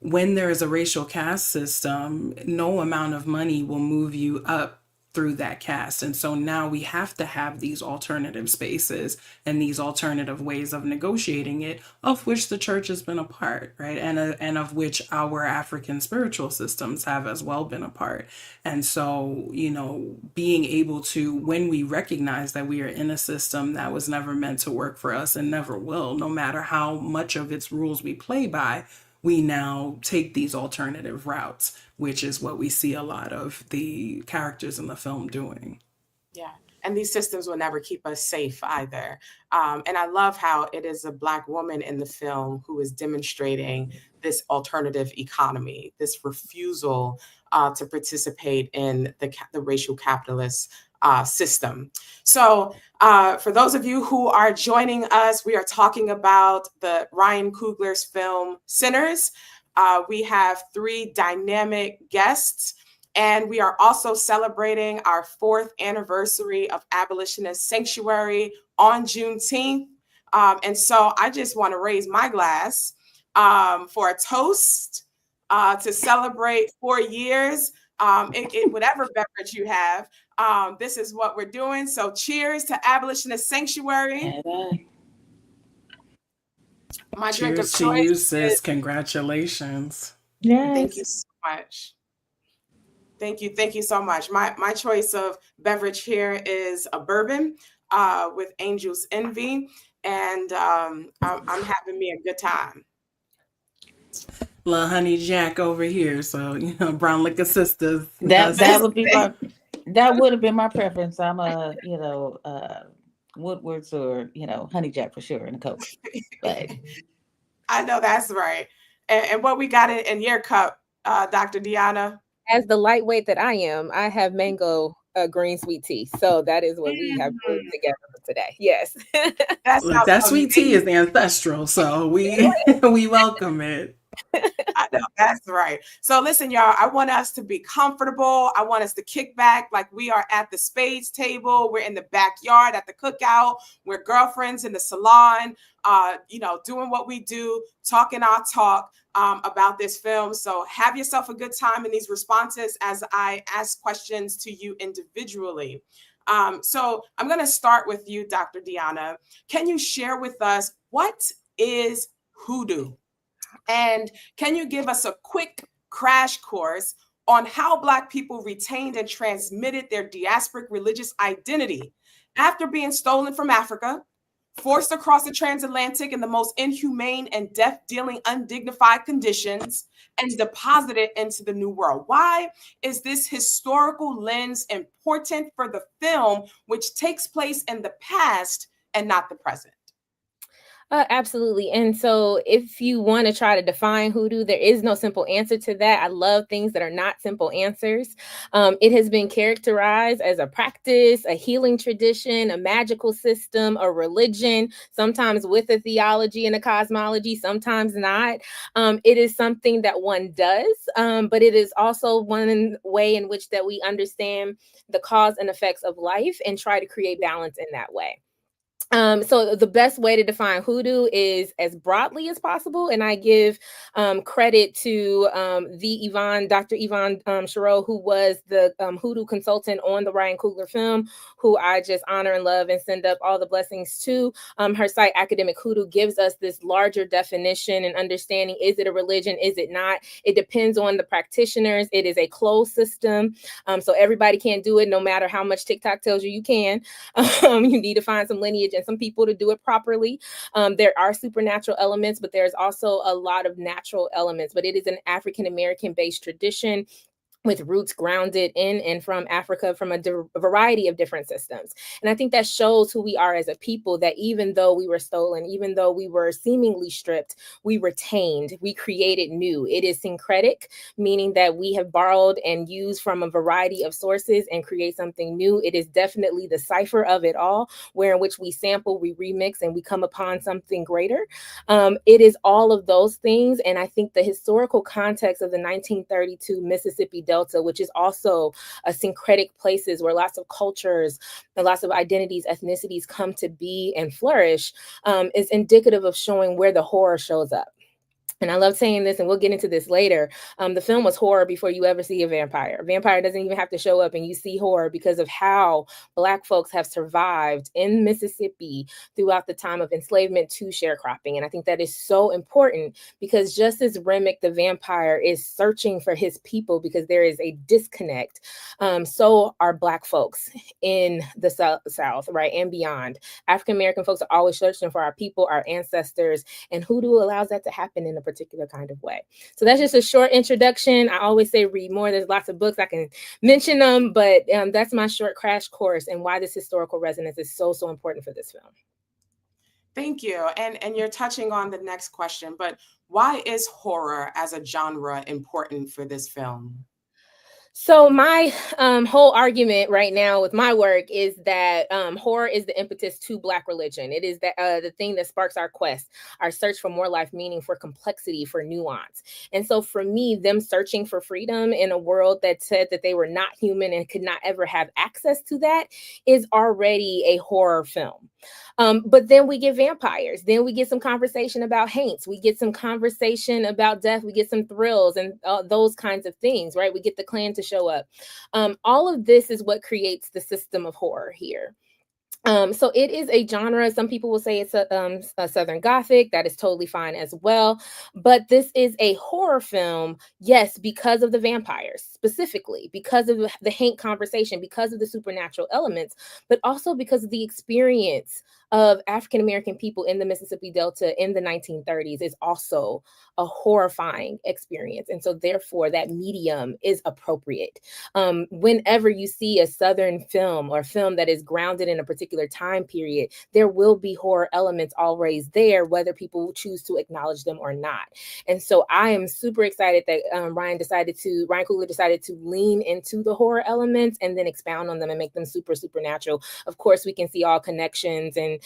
Speaker 2: when there is a racial caste system, no amount of money will move you up through that caste. And so now we have to have these alternative spaces and these alternative ways of negotiating it, of which the church has been a part, right? And of which our African spiritual systems have as well been a part. And so, you know, being able to, when we recognize that we are in a system that was never meant to work for us and never will, no matter how much of its rules we play by, we now take these alternative routes, which is what we see a lot of the characters in the film doing.
Speaker 1: Yeah. And these systems will never keep us safe either. And I love how it is a Black woman in the film who is demonstrating this alternative economy, this refusal to participate in the racial capitalist system. So for those of you who are joining us, we are talking about the Ryan Coogler's film Sinners. We have 3 dynamic guests, and we are also celebrating our 4th anniversary of Abolitionist Sanctuary on Juneteenth. And so I just want to raise my glass for a toast to celebrate 4 years. Whatever beverage you have, this is what we're doing. So cheers to Abolitionist Sanctuary. My drink of
Speaker 2: Cheers to
Speaker 1: choice
Speaker 2: you, sis. Congratulations.
Speaker 4: Yes.
Speaker 1: Thank you so much. Thank you so much. My choice of beverage here is a bourbon with Angel's Envy, and I'm having me a good time.
Speaker 2: Little honey Jack over here, so you know, brown liquor sisters.
Speaker 4: That would have been my preference. I'm a Woodward's or Honey Jack for sure and a Coke. But
Speaker 1: I know that's right. And what we got in your cup, Dr. Deanna?
Speaker 3: As the lightweight that I am, I have mango green sweet tea. So that is what we have put together for today. Yes.
Speaker 2: Look, that sweet tea is ancestral, so we welcome it.
Speaker 1: I know, that's right. So listen, y'all, I want us to be comfortable. I want us to kick back like we are at the spades table. We're in the backyard at the cookout. We're girlfriends in the salon, doing what we do, talking our talk about this film. So have yourself a good time in these responses as I ask questions to you individually. So I'm going to start with you, Dr. Deanna. Can you share with us what is hoodoo? And can you give us a quick crash course on how Black people retained and transmitted their diasporic religious identity after being stolen from Africa, forced across the transatlantic in the most inhumane and death-dealing, undignified conditions, and deposited into the New World. Why is this historical lens important for the film, which takes place in the past and not the present?
Speaker 3: Absolutely. And so if you want to try to define hoodoo, there is no simple answer to that. I love things that are not simple answers. It has been characterized as a practice, a healing tradition, a magical system, a religion, sometimes with a theology and a cosmology, sometimes not. It is something that one does, but it is also one way in which that we understand the cause and effects of life and try to create balance in that way. So the best way to define hoodoo is as broadly as possible, and I give credit to Dr. Yvonne Chereau, who was the hoodoo consultant on the Ryan Coogler film, who I just honor and love and send up all the blessings to. Her site, Academic Hoodoo, gives us this larger definition and understanding. Is it a religion? Is it not? It depends on the practitioners. It is a closed system, so everybody can't do it, no matter how much TikTok tells you you can. You need to find some lineage and some people to do it properly. There are supernatural elements, but there's also a lot of natural elements. But it is an African American based tradition with roots grounded in and from Africa, from a variety of different systems. And I think that shows who we are as a people, that even though we were stolen, even though we were seemingly stripped, we retained, we created new. It is syncretic, meaning that we have borrowed and used from a variety of sources and create something new. It is definitely the cipher of it all, where in which we sample, we remix, and we come upon something greater. It is all of those things. And I think the historical context of the 1932 Mississippi Delta, which is also a syncretic places where lots of cultures and lots of identities, ethnicities come to be and flourish, is indicative of showing where the horror shows up. And I love saying this, and we'll get into this later. The film was horror before you ever see a vampire. A vampire doesn't even have to show up and you see horror because of how Black folks have survived in Mississippi throughout the time of enslavement to sharecropping. And I think that is so important, because just as Remick the vampire is searching for his people because there is a disconnect, so are Black folks in the South, right, and beyond. African American folks are always searching for our people, our ancestors, and hoodoo allows that to happen in a particular kind of way. So that's just a short introduction. I always say read more. There's lots of books I can mention them, but that's my short crash course and why this historical resonance is so important for this film.
Speaker 1: Thank you. And you're touching on the next question, but why is horror as a genre important for this film?
Speaker 3: So my whole argument right now with my work is that horror is the impetus to Black religion. It is the thing that sparks our quest, our search for more life meaning, for complexity, for nuance. And so for me, them searching for freedom in a world that said that they were not human and could not ever have access to that is already a horror film. But then we get vampires. Then we get some conversation about haints. We get some conversation about death. We get some thrills and those kinds of things, right? We get the Klan to show up. All of this is what creates the system of horror here. So it is a genre. Some people will say it's a Southern Gothic. That is totally fine as well. But this is a horror film, yes, because of the vampires, specifically because of the haint conversation, because of the supernatural elements, but also because of the experience of African American people in the Mississippi Delta in the 1930s is also a horrifying experience. And so therefore that medium is appropriate. Whenever you see a Southern film or film that is grounded in a particular time period, there will be horror elements always there, whether people choose to acknowledge them or not. And so I am super excited that Ryan Coogler decided to lean into the horror elements and then expound on them and make them supernatural. Of course, we can see all connections and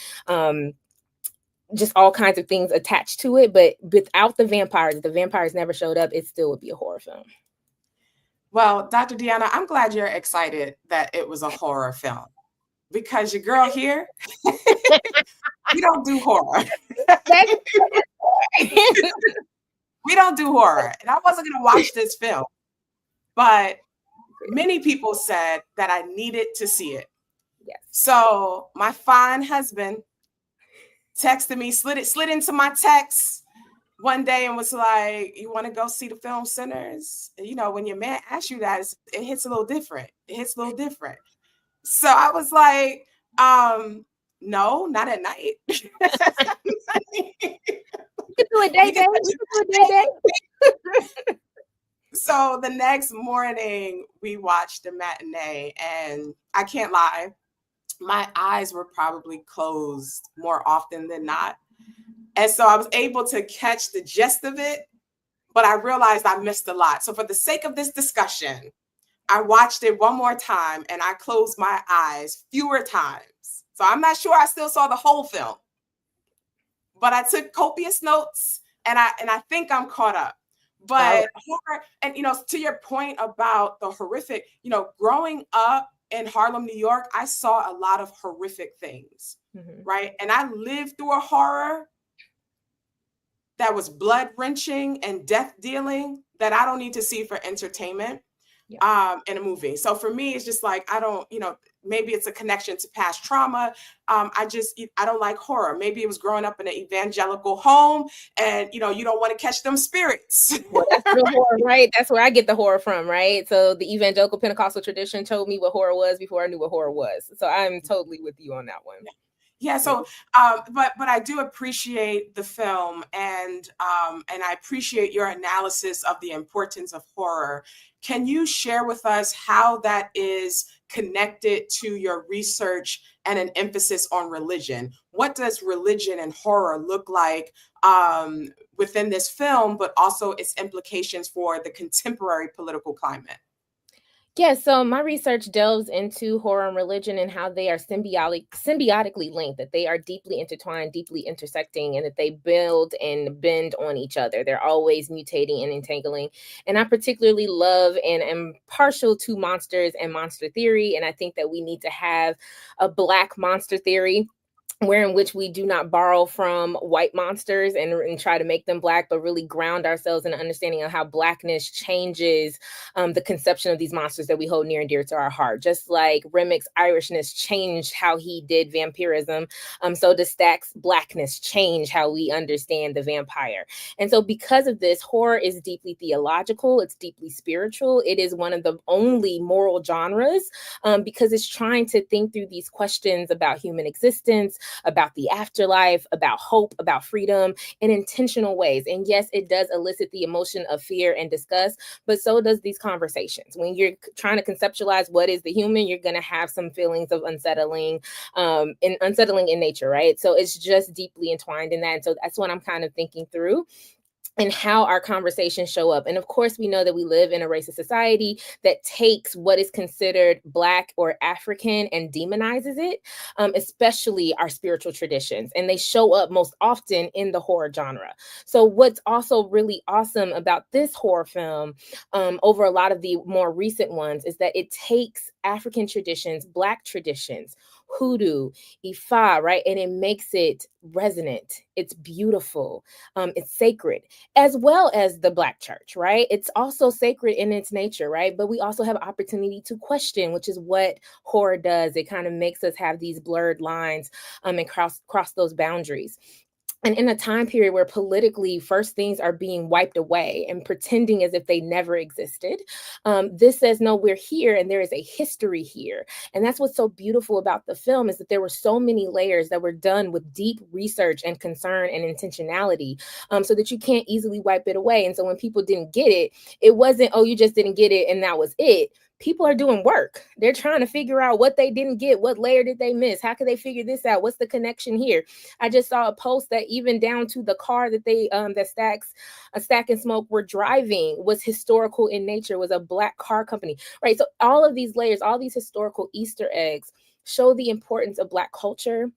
Speaker 3: just all kinds of things attached to it. But without the vampires never showed up, it still would be a horror film.
Speaker 1: Well, Dr. Deanna, I'm glad you're excited that it was a horror film, because your girl here, we don't do horror. We don't do horror. And I wasn't going to watch this film, but many people said that I needed to see it.
Speaker 3: Yes.
Speaker 1: So my fine husband texted me, slid into my text one day and was like, you want to go see the film Sinners? You know, when your man asks you that, it hits a little different. So I was like, No, not at night.
Speaker 3: We could do a day day. We could do a day day.
Speaker 1: So the next morning we watched the matinee, and I can't lie, my eyes were probably closed more often than not. And so I was able to catch the gist of it, but I realized I missed a lot. So for the sake of this discussion, I watched it one more time and I closed my eyes fewer times. So I'm not sure I still saw the whole film, but I took copious notes and I think I'm caught up. But horror, and to your point about the horrific, growing up in Harlem, New York, I saw a lot of horrific things, right? And I lived through a horror that was blood wrenching and death dealing that I don't need to see for entertainment in a movie. So for me, it's just like, I don't, maybe it's a connection to past trauma. I don't like horror. Maybe it was growing up in an evangelical home and, you don't want to catch them spirits.
Speaker 3: Well, that's the horror, right? That's where I get the horror from, right? So the evangelical Pentecostal tradition told me what horror was before I knew what horror was. So I'm totally with you on that one.
Speaker 1: Yeah. So, but I do appreciate the film, and I appreciate your analysis of the importance of horror. Can you share with us how that is connected to your research and an emphasis on religion? What does religion and horror look like within this film, but also its implications for the contemporary political climate?
Speaker 3: Yeah, so my research delves into horror and religion and how they are symbiotically linked, that they are deeply intertwined, deeply intersecting, and that they build and bend on each other. They're always mutating and entangling. And I particularly love and am partial to monsters and monster theory. And I think that we need to have a Black monster theory, where in which we do not borrow from white monsters and try to make them Black, but really ground ourselves in an understanding of how Blackness changes the conception of these monsters that we hold near and dear to our heart. Just like Remick's Irishness changed how he did vampirism, so does Stack's Blackness change how we understand the vampire. And so because of this, horror is deeply theological, it's deeply spiritual. It is one of the only moral genres because it's trying to think through these questions about human existence, about the afterlife, about hope, about freedom in intentional ways. And yes, it does elicit the emotion of fear and disgust, but so does these conversations. When you're trying to conceptualize what is the human, you're going to have some feelings of unsettling in nature, right? So it's just deeply entwined in that. And so that's what I'm kind of thinking through, and how our conversations show up. And of course, we know that we live in a racist society that takes what is considered Black or African and demonizes it, especially our spiritual traditions. And they show up most often in the horror genre. So what's also really awesome about this horror film over a lot of the more recent ones is that it takes African traditions, Black traditions, hoodoo, Ifa, right? And it makes it resonant. It's beautiful. It's sacred, as well as the Black church, right? It's also sacred in its nature, right? But we also have opportunity to question, which is what horror does. It kind of makes us have these blurred lines and cross those boundaries. And in a time period where politically first things are being wiped away and pretending as if they never existed, this says, no, we're here and there is a history here. And that's what's so beautiful about the film, is that there were so many layers that were done with deep research and concern and intentionality, so that you can't easily wipe it away. And so when people didn't get it, it wasn't, oh, you just didn't get it and that was it. People are doing work. They're trying to figure out what they didn't get. What layer did they miss? How could they figure this out? What's the connection here? I just saw a post that even down to the car that they that Stack and Smoke were driving was historical in nature, was a Black car company, right? So all of these layers, all these historical Easter eggs show the importance of Black culture,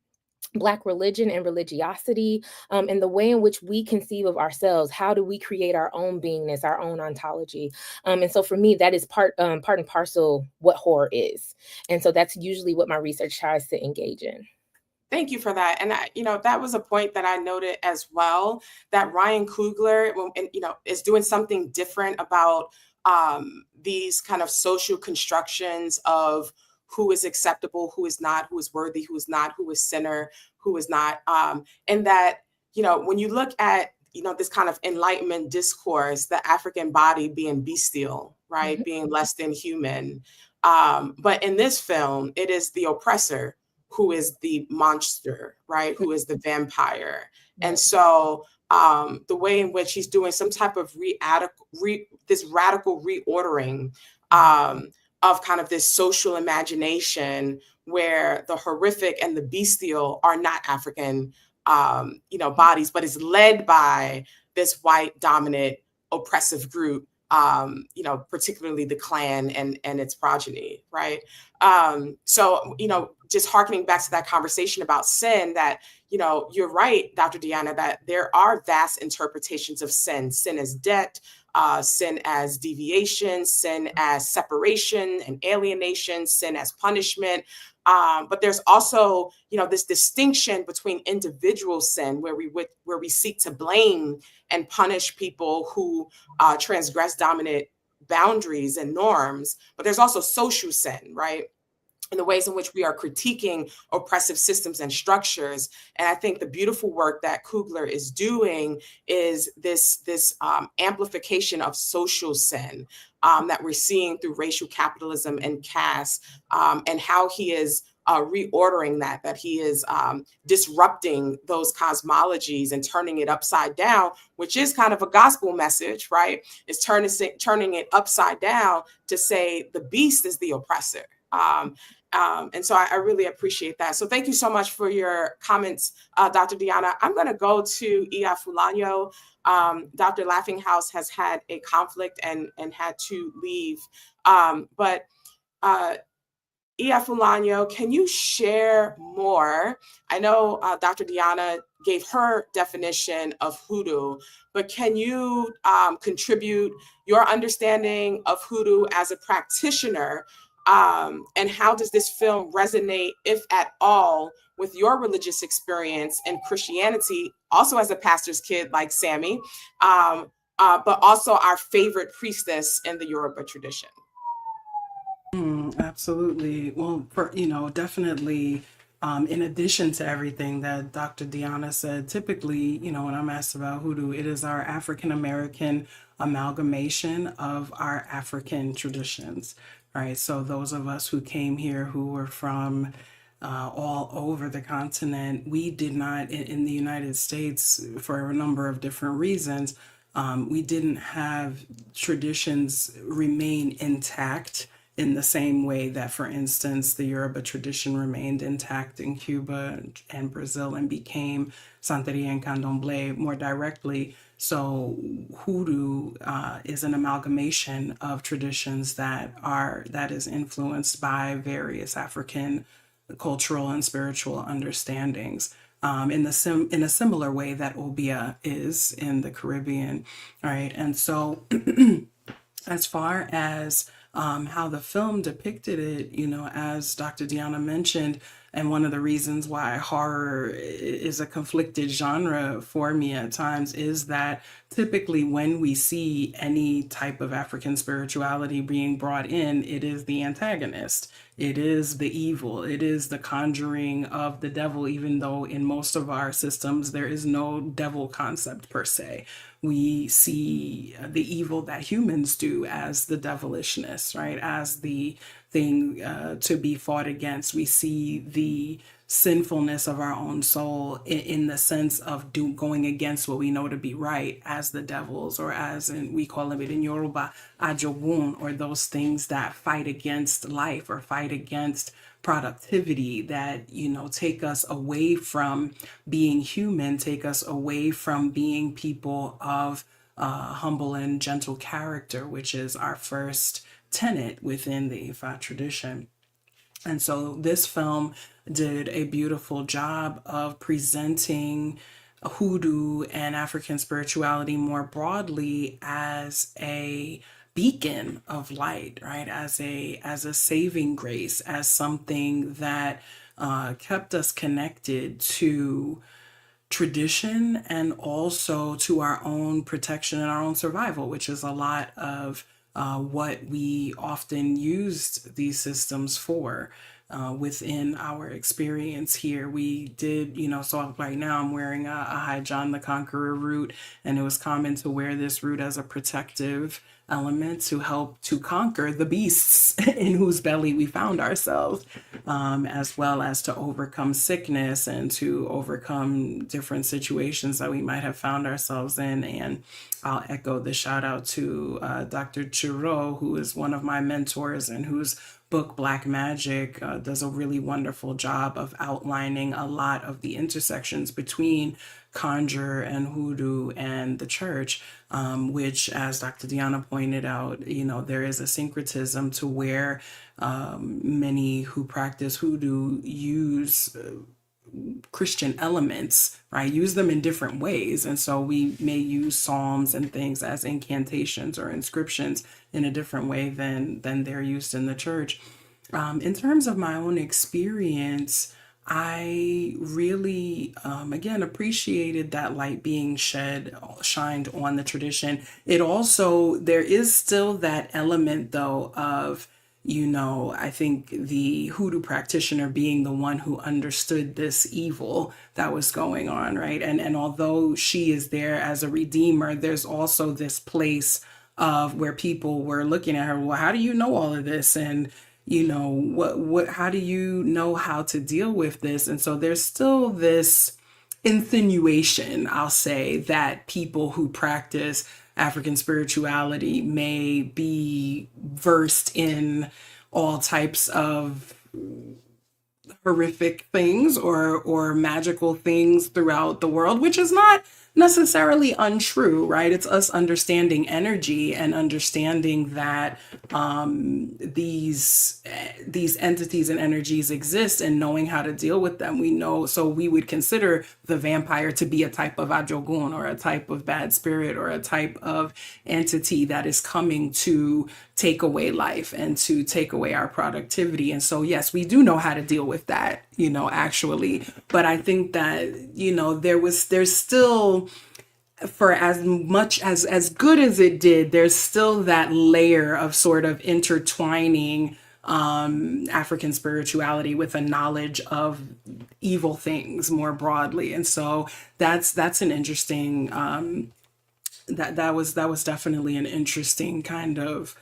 Speaker 3: Black religion and religiosity, and the way in which we conceive of ourselves. How do we create our own beingness, our own ontology? And so for me, that is part and parcel what horror is. And so that's usually what my research tries to engage in.
Speaker 1: Thank you for that. And that was a point that I noted as well, that Ryan Coogler, is doing something different about these kind of social constructions of who is acceptable, who is not, who is worthy, who is not, who is sinner, who is not. And that, when you look at, this kind of Enlightenment discourse, the African body being bestial, right? Mm-hmm. Being less than human. But in this film, it is the oppressor who is the monster, right? Who is the vampire. And
Speaker 4: Right.
Speaker 1: so the way in which he's doing some type of this radical reordering of kind of this social imagination where the horrific and the bestial are not African, bodies, but is led by this white dominant oppressive group, particularly the Klan and its progeny, right? So, just harkening back to that conversation about sin, that, you're right, Dr. Deanna, that there are vast interpretations of sin. Sin as debt, sin as deviation, sin as separation and alienation, sin as punishment. But there's also, this distinction between individual sin, where we seek to blame and punish people who transgress dominant boundaries and norms. But there's also social sin, right? In the ways in which we are critiquing oppressive systems and structures. And I think the beautiful work that Kugler is doing is this amplification of social sin that we're seeing through racial capitalism and caste, and how he is reordering that he is disrupting those cosmologies and turning it upside down, which is kind of a gospel message, right? It's turning it upside down to say the beast is the oppressor. And so I really appreciate that. So thank you so much for your comments, Dr. Deanna. I'm going to go to Iya Funlayo. Dr. Laughinghouse has had a conflict and had to leave. But Iya Funlayo, can you share more? I know Dr. Deanna gave her definition of hoodoo, but can you contribute your understanding of hoodoo as a practitioner? And how does this film resonate, if at all, with your religious experience and Christianity, also as a pastor's kid like Sammy, but also our favorite priestess in the Yoruba tradition?
Speaker 2: Absolutely. Well, definitely, in addition to everything that Dr. Deanna said, typically, when I'm asked about hoodoo, it is our African American amalgamation of our African traditions, right? So those of us who came here who were from all over the continent, we did not, in the United States, for a number of different reasons, we didn't have traditions remain intact in the same way that, for instance, the Yoruba tradition remained intact in Cuba and Brazil and became Santeria and Candomblé more directly. So hoodoo is an amalgamation of traditions that is influenced by various African cultural and spiritual understandings. In a similar way that Obia is in the Caribbean, right? And so, as far as how the film depicted it, as Dr. Deanna mentioned, and one of the reasons why horror is a conflicted genre for me at times is that typically when we see any type of African spirituality being brought in, it is the antagonist. It is the evil. It is the conjuring of the devil, even though in most of our systems there is no devil concept per se. We see the evil that humans do as the devilishness, right? As the thing to be fought against. We see the sinfulness of our own soul in the sense of going against what we know to be right as the devils, or as we call it in Yoruba, ajogun, or those things that fight against life or fight against productivity, that take us away from being human, take us away from being people of humble and gentle character, which is our first tenet within the Ifa tradition. And so this film did a beautiful job of presenting hoodoo and African spirituality more broadly as a beacon of light, right? As a saving grace, as something that kept us connected to tradition and also to our own protection and our own survival, which is a lot of what we often used these systems for. within our experience here. We did, so right now I'm wearing a High John the Conqueror root, and it was common to wear this root as a protective element to help to conquer the beasts in whose belly we found ourselves, as well as to overcome sickness and to overcome different situations that we might have found ourselves in. And I'll echo the shout out to Dr. Chiro, who is one of my mentors and whose book Black Magic does a really wonderful job of outlining a lot of the intersections between conjure and hoodoo and the church, which, as Dr. Deanna pointed out, there is a syncretism to where many who practice hoodoo use Christian elements, right? Use them in different ways. And so we may use psalms and things as incantations or inscriptions in a different way than they're used in the church. In terms of my own experience, I really, again, appreciated that light being shined on the tradition. It also, there is still that element though of, I think the hoodoo practitioner being the one who understood this evil that was going on, right? And although she is there as a redeemer, there's also this place of where people were looking at her, well, how do you know all of this? And how do you know how to deal with this? And so there's still this insinuation, I'll say, that people who practice African spirituality may be versed in all types of horrific things or magical things throughout the world, which is not necessarily untrue, right? It's us understanding energy and understanding that these entities and energies exist and knowing how to deal with them. We know, so we would consider the vampire to be a type of ajogun or a type of bad spirit or a type of entity that is coming to take away life and to take away our productivity. And so, yes, we do know how to deal with that, actually. But I think that, there's still, for as much as good as it did, there's still that layer of sort of intertwining African spirituality with a knowledge of evil things more broadly. And so that's an interesting, that was definitely an interesting kind of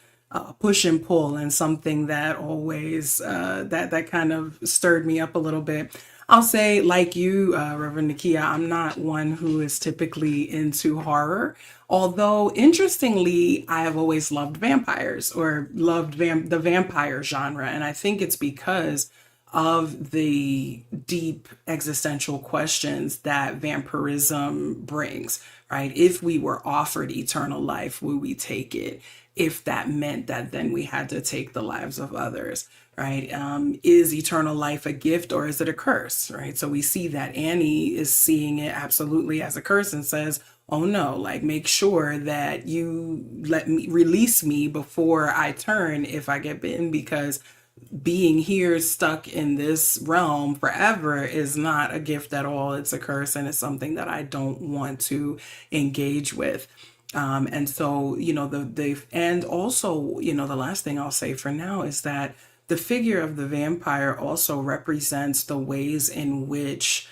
Speaker 2: push and pull, and something that always that kind of stirred me up a little bit. I'll say, like you, Reverend Nikia, I'm not one who is typically into horror. Although, interestingly, I have always loved vampires or loved the vampire genre. And I think it's because of the deep existential questions that vampirism brings, right? If we were offered eternal life, would we take it? If that meant that then we had to take the lives of others, right? Is eternal life a gift or is it a curse, right? So we see that Annie is seeing it absolutely as a curse and says, oh no, like make sure that you release me before I turn if I get bitten, because being here stuck in this realm forever is not a gift at all. It's a curse, and it's something that I don't want to engage with. And so, and also, the last thing I'll say for now is that the figure of the vampire also represents the ways in which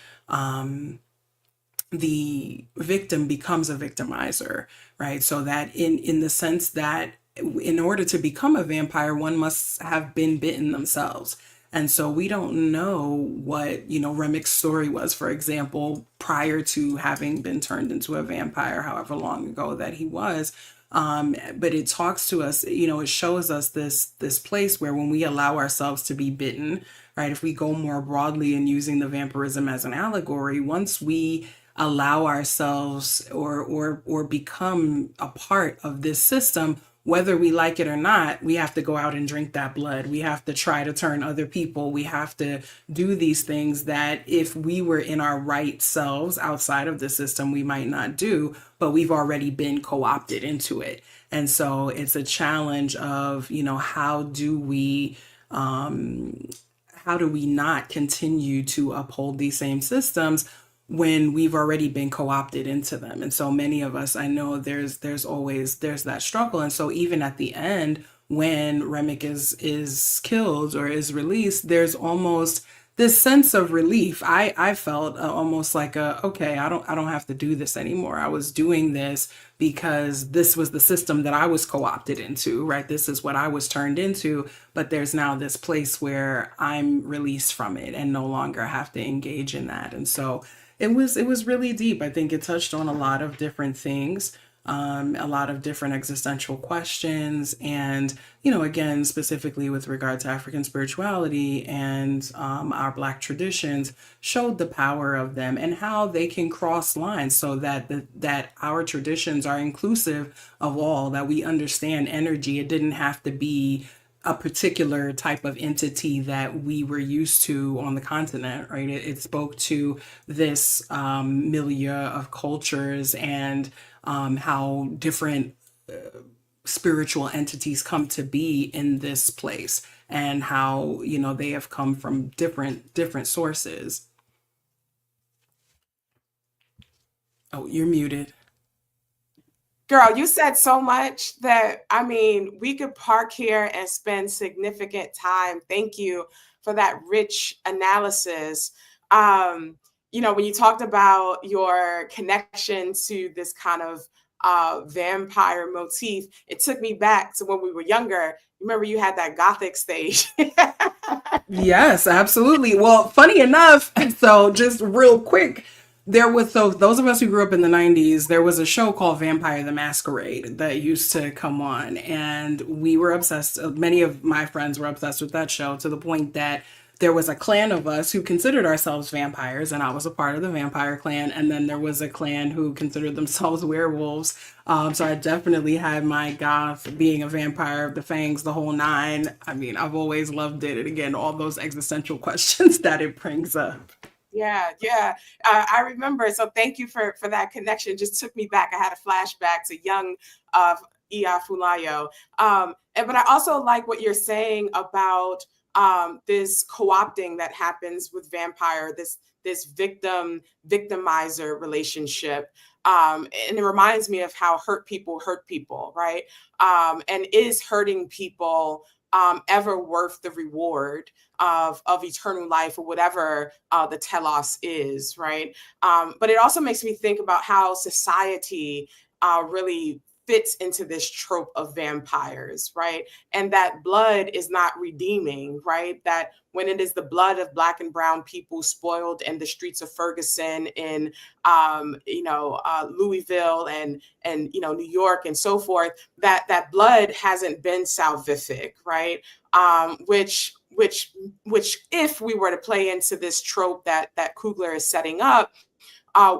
Speaker 2: the victim becomes a victimizer, right? So that in the sense that in order to become a vampire, one must have been bitten themselves. And so we don't know what, Remic's story was, for example, prior to having been turned into a vampire, however long ago that he was. But it talks to us, it shows us this place where when we allow ourselves to be bitten, right, if we go more broadly in using the vampirism as an allegory, once we allow ourselves or become a part of this system, whether we like it or not, we have to go out and drink that blood. We have to try to turn other people. We have to do these things that if we were in our right selves outside of the system, we might not do, but we've already been co-opted into it. And so it's a challenge of, how do we not continue to uphold these same systems when we've already been co-opted into them? And so many of us, I know there's that struggle. And so even at the end, when Remick is killed or is released, there's almost this sense of relief. I felt almost like okay, I don't have to do this anymore. I was doing this because this was the system that I was co-opted into, right? This is what I was turned into, but there's now this place where I'm released from it and no longer have to engage in that. And so it was really deep. I think it touched on a lot of different things, a lot of different existential questions, and again, specifically with regard to African spirituality and our Black traditions, showed the power of them and how they can cross lines, so that that our traditions are inclusive of all, that we understand energy. It didn't have to be a particular type of entity that we were used to on the continent, right? It spoke to this milieu of cultures and how different spiritual entities come to be in this place, and how they have come from different sources. Oh, you're muted.
Speaker 1: Girl, you said so much that, I mean, we could park here and spend significant time. Thank you for that rich analysis. When you talked about your connection to this kind of vampire motif, it took me back to when we were younger. Remember, you had that Gothic stage.
Speaker 2: Yes, absolutely. Well, funny enough, so just real quick, there was, so those of us who grew up in the 90s, there was a show called Vampire the Masquerade that used to come on, and we were obsessed. Many of my friends were obsessed with that show, to the point that there was a clan of us who considered ourselves vampires, and I was a part of the vampire clan. And then there was a clan who considered themselves werewolves. So I definitely had my goth, being a vampire, the fangs, the whole nine. I mean, I've always loved it. And again, all those existential questions that it brings up.
Speaker 1: Yeah. I remember. So thank you for that connection. It just took me back. I had a flashback to young Funlayo. But I also like what you're saying about this co-opting that happens with vampire, this victimizer relationship. And it reminds me of how hurt people, right? And is hurting people ever worth the reward of eternal life, or whatever the telos is, right? But it also makes me think about how society really fits into this trope of vampires, right? And that blood is not redeeming, right? That when it is the blood of Black and brown people spoiled in the streets of Ferguson, in Louisville and New York and so forth, that blood hasn't been salvific, right? Which if we were to play into this trope that Kugler is setting up,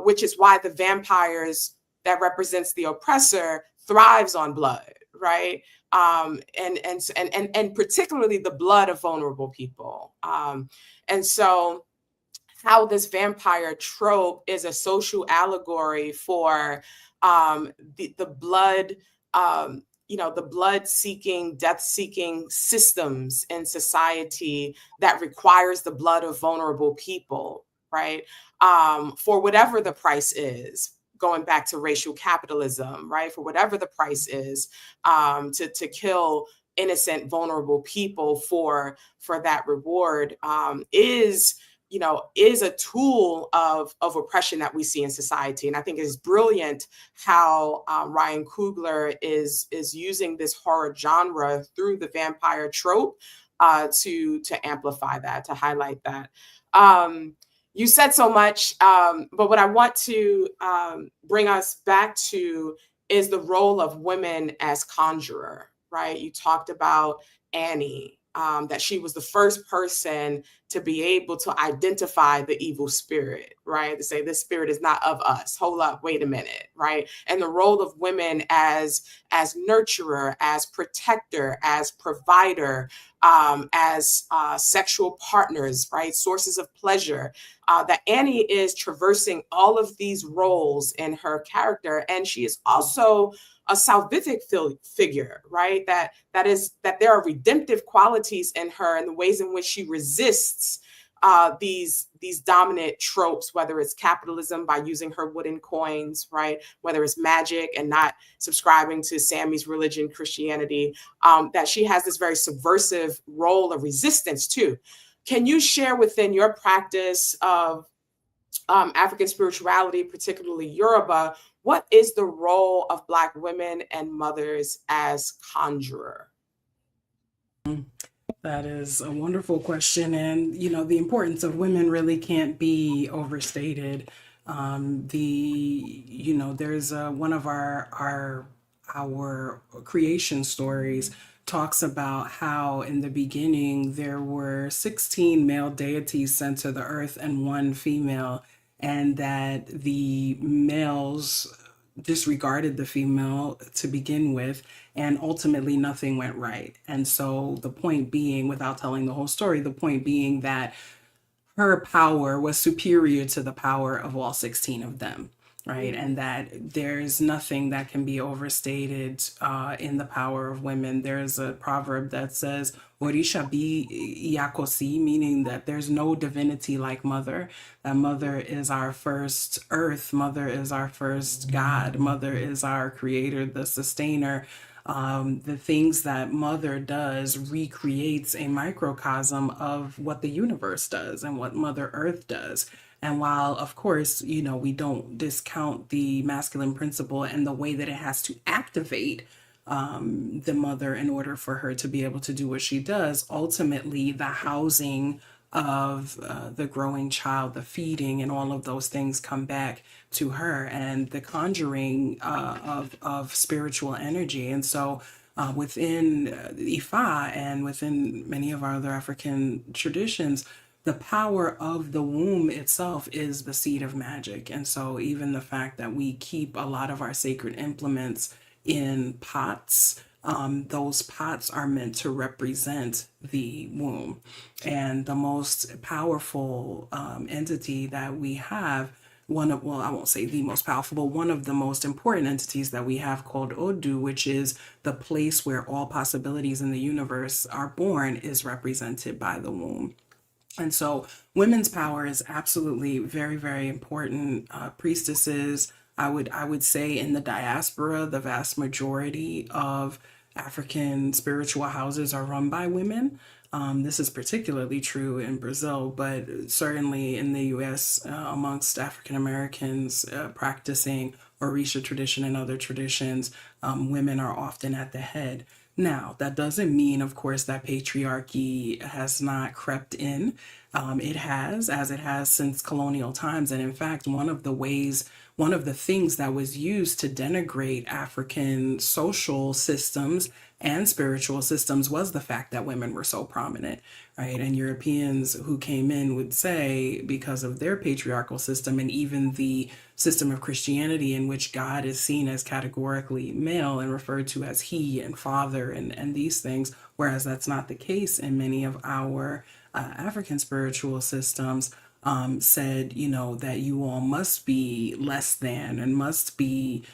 Speaker 1: which is why the vampires that represents the oppressor thrives on blood, right? And particularly the blood of vulnerable people. And so how this vampire trope is a social allegory for the blood, the blood-seeking, death-seeking systems in society that requires the blood of vulnerable people, right? For whatever the price is, going back to racial capitalism, right? For whatever the price is, to kill innocent, vulnerable people for that reward, is a tool of oppression that we see in society. And I think it's brilliant how Ryan Coogler is using this horror genre through the vampire trope to amplify that, to highlight that. You said so much, but what I want to bring us back to is the role of women as conjurer, right? You talked about Annie, that she was the first person to be able to identify the evil spirit, right? To say this spirit is not of us. Hold up, wait a minute, right? And the role of women as nurturer, as protector, as provider, as sexual partners, right? Sources of pleasure. That Annie is traversing all of these roles in her character, and she is also a salvific figure, right? That there are redemptive qualities in her, and the ways in which she resists these dominant tropes, whether it's capitalism by using her wooden coins, right? Whether it's magic and not subscribing to Sammy's religion, Christianity, that she has this very subversive role of resistance too. Can you share within your practice of African spirituality, particularly Yoruba, what is the role of Black women and mothers as conjurer?
Speaker 2: That is a wonderful question. And, the importance of women really can't be overstated. There's one of our creation stories talks about how in the beginning there were 16 male deities sent to the earth and one female, and that the males disregarded the female to begin with, and ultimately nothing went right. And so the point being, without telling the whole story, the point being that her power was superior to the power of all 16 of them, right? And that there's nothing that can be overstated in the power of women. There's a proverb that says, Orisha bi yakosi, meaning that there's no divinity like mother. That mother is our first earth, mother is our first God, mother is our creator, the sustainer. The things that mother does recreates a microcosm of what the universe does and what Mother Earth does. And while, of course, we don't discount the masculine principle and the way that it has to activate the mother in order for her to be able to do what she does, ultimately the housing of the growing child, the feeding, and all of those things come back to her, and the conjuring of spiritual energy. And so within Ifa and within many of our other African traditions, the power of the womb itself is the seed of magic. And so even the fact that we keep a lot of our sacred implements in pots, those pots are meant to represent the womb. And the most powerful entity that we have, I won't say the most powerful, but one of the most important entities that we have, called Odu, which is the place where all possibilities in the universe are born, is represented by the womb. And so women's power is absolutely very, very important. Priestesses, I would say in the diaspora, the vast majority of African spiritual houses are run by women. This is particularly true in Brazil, but certainly in the US, amongst African Americans practicing Orisha tradition and other traditions, women are often at the head. Now, that doesn't mean, of course, that patriarchy has not crept in. It has, as it has since colonial times. And in fact, one of the things that was used to denigrate African social systems and spiritual systems was the fact that women were so prominent, right? And Europeans who came in would say, because of their patriarchal system and even the system of Christianity in which God is seen as categorically male and referred to as he and father and these things, whereas that's not the case in many of our African spiritual systems, said, that you all must be less than and must be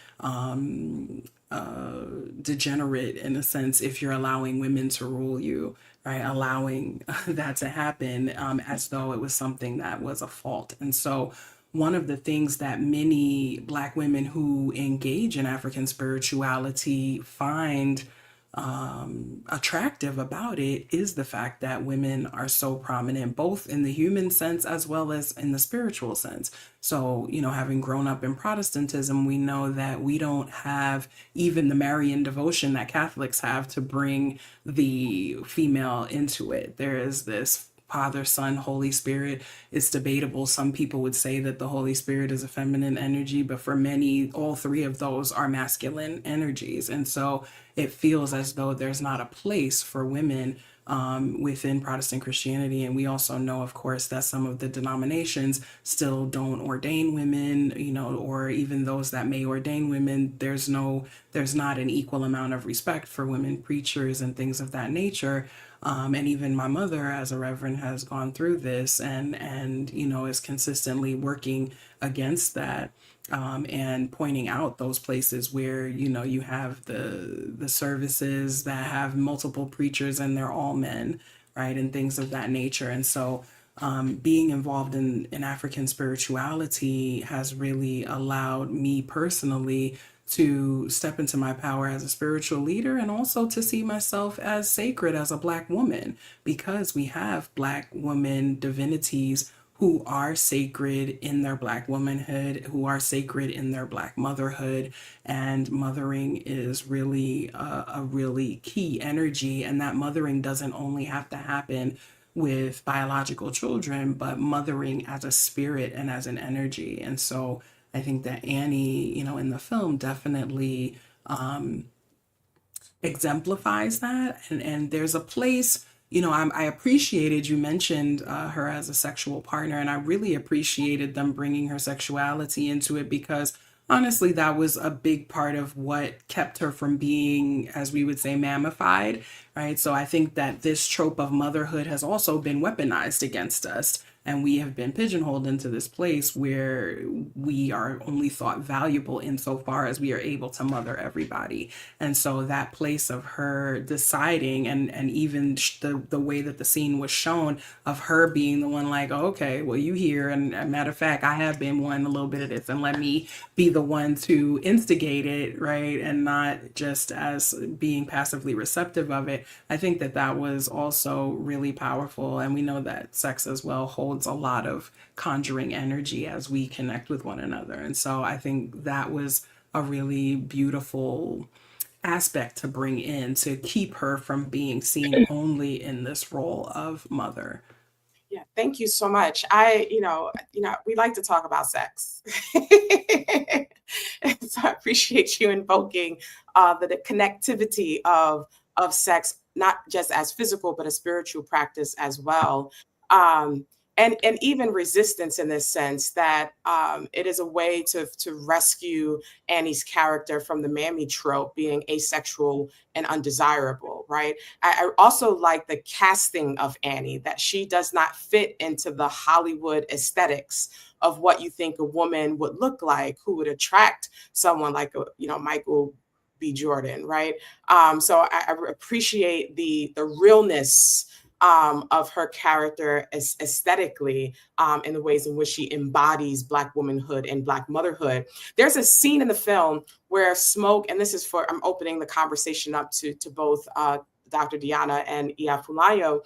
Speaker 2: degenerate in a sense if you're allowing women to rule you, right? Allowing that to happen as though it was something that was a fault. And so one of the things that many Black women who engage in African spirituality find attractive about it is the fact that women are so prominent, both in the human sense as well as in the spiritual sense. So, having grown up in Protestantism, we know that we don't have even the Marian devotion that Catholics have to bring the female into it. There is this Father, Son, Holy Spirit. It's debatable. Some people would say that the Holy Spirit is a feminine energy, but for many, all three of those are masculine energies. And so it feels as though there's not a place for women within Protestant Christianity. And we also know, of course, that some of the denominations still don't ordain women, or even those that may ordain women, there's not an equal amount of respect for women preachers and things of that nature. And even my mother, as a reverend, has gone through this and is consistently working against that. And pointing out those places where, you have the services that have multiple preachers and they're all men, right? And things of that nature. And so being involved in African spirituality has really allowed me personally to step into my power as a spiritual leader and also to see myself as sacred as a Black woman, because we have Black woman divinities who are sacred in their Black womanhood, who are sacred in their Black motherhood. And mothering is really a really key energy. And that mothering doesn't only have to happen with biological children, but mothering as a spirit and as an energy. And so I think that Annie, in the film definitely exemplifies that. And there's a place, I appreciated you mentioned her as a sexual partner, and I really appreciated them bringing her sexuality into it, because honestly, that was a big part of what kept her from being, as we would say, mammified, right? So I think that this trope of motherhood has also been weaponized against us. And we have been pigeonholed into this place where we are only thought valuable insofar as we are able to mother everybody. And so that place of her deciding, and even the way that the scene was shown of her being the one like, oh, okay, well, you here. And a matter of fact, I have been one a little bit of this, and let me be the one to instigate it, right? And not just as being passively receptive of it. I think that that was also really powerful. And we know that sex as well holds a lot of conjuring energy as we connect with one another. And so I think that was a really beautiful aspect to bring in, to keep her from being seen only in this role of mother.
Speaker 1: Yeah, thank you so much. We like to talk about sex. And so I appreciate you invoking the connectivity of sex, not just as physical, but a spiritual practice as well. And even resistance, in this sense that it is a way to rescue Annie's character from the mammy trope, being asexual and undesirable, right? I also like the casting of Annie, that she does not fit into the Hollywood aesthetics of what you think a woman would look like, who would attract someone like Michael B. Jordan, right? So I appreciate the realness of her character aesthetically, in the ways in which she embodies Black womanhood and Black motherhood. There's a scene in the film where Smoke, and this is I'm opening the conversation up to both Dr. Diana and Iya Funlayo.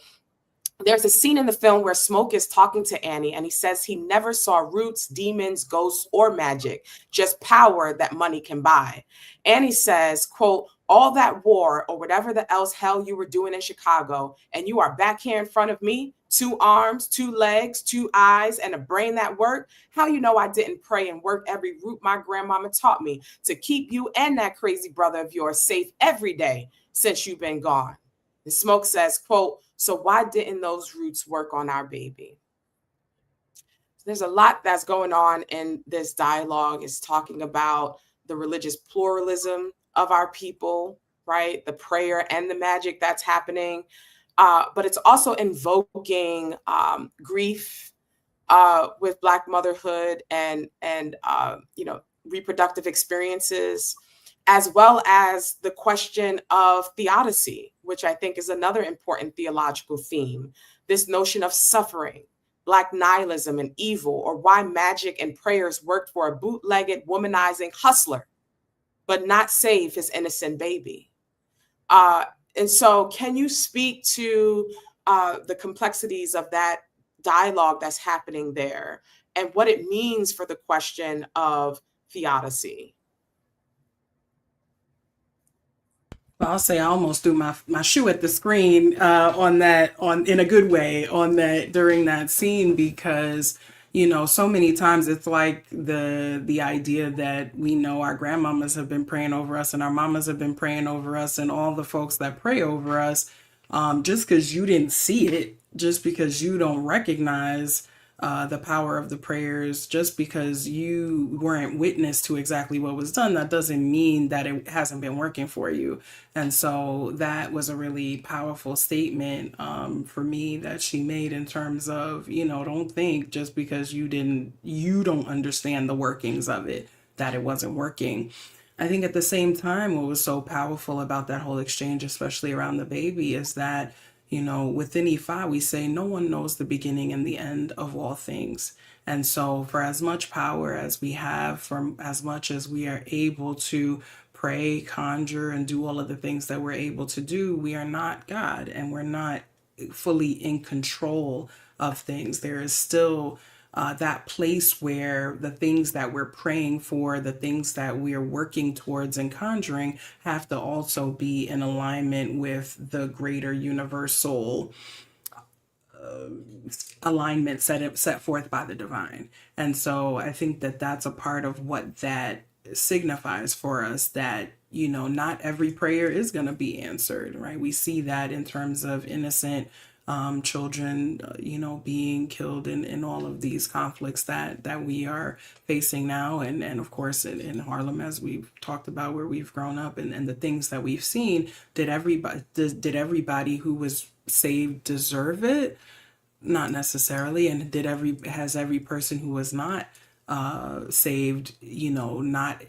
Speaker 1: There's a scene in the film where Smoke is talking to Annie, and he says he never saw roots, demons, ghosts, or magic, just power that money can buy. Annie says, quote, all that war or whatever the else hell you were doing in Chicago, and you are back here in front of me, 2 arms, 2 legs, 2 eyes, and a brain that worked. How you know I didn't pray and work every root my grandmama taught me to keep you and that crazy brother of yours safe every day since you've been gone. And Smoke says, quote, so why didn't those roots work on our baby? There's a lot that's going on in this dialogue. It's talking about the religious pluralism of our people, right? The prayer and the magic that's happening. But it's also invoking grief with Black motherhood and reproductive experiences, as well as the question of theodicy, which I think is another important theological theme. This notion of suffering, Black nihilism and evil, or why magic and prayers worked for a bootlegged, womanizing hustler, but not save his innocent baby. And so can you speak to the complexities of that dialogue that's happening there and what it means for the question of theodicy?
Speaker 2: Well, I'll say I almost threw my shoe at the screen in a good way on that during that scene, because so many times it's like the idea that we know our grandmamas have been praying over us and our mamas have been praying over us and all the folks that pray over us, just because you didn't see it, just because you don't recognize the power of the prayers, just because you weren't witness to exactly what was done, that doesn't mean that it hasn't been working for you. And so that was a really powerful statement for me that she made, in terms of, don't think just because you don't understand the workings of it, that it wasn't working. I think at the same time, what was so powerful about that whole exchange, especially around the baby, is that within E5, we say no one knows the beginning and the end of all things. And so, for as much power as we have, from as much as we are able to pray, conjure, and do all of the things that we're able to do, we are not God, and we're not fully in control of things. There is still that place where the things that we're praying for, the things that we are working towards and conjuring, have to also be in alignment with the greater universal alignment set forth by the divine. And so I think that that's a part of what that signifies for us, that not every prayer is going to be answered, right? We see that in terms of innocent children, being killed in all of these conflicts that we are facing now, and of course in Harlem, as we've talked about, where we've grown up, and the things that we've seen. Did everybody who was saved deserve it? Not necessarily. And has every person who was not saved, not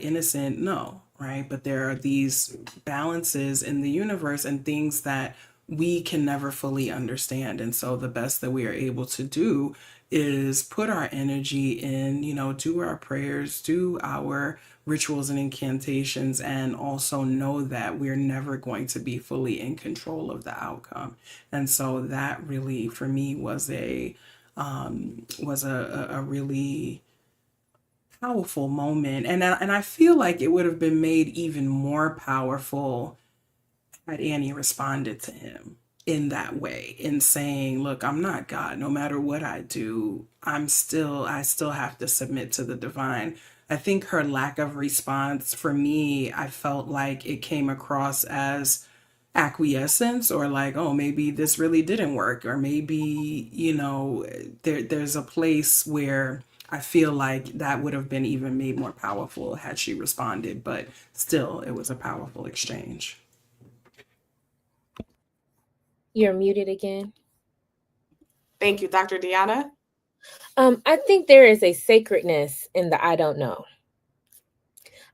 Speaker 2: innocent? No, right? But there are these balances in the universe and things that we can never fully understand. And so the best that we are able to do is put our energy in, do our prayers, do our rituals and incantations, and also know that we're never going to be fully in control of the outcome. And so that really, for me, was a really powerful moment. And I feel like it would have been made even more powerful had Annie responded to him in that way, in saying, look, I'm not God. No matter what I do, I still have to submit to the divine. I think her lack of response, for me, I felt like it came across as acquiescence, or like, oh, maybe this really didn't work, or maybe, there's a place where I feel like that would have been even made more powerful had she responded. But still, it was a powerful exchange.
Speaker 3: You're muted again.
Speaker 1: Thank you, Dr. Deanna.
Speaker 3: I think there is a sacredness in the I don't know.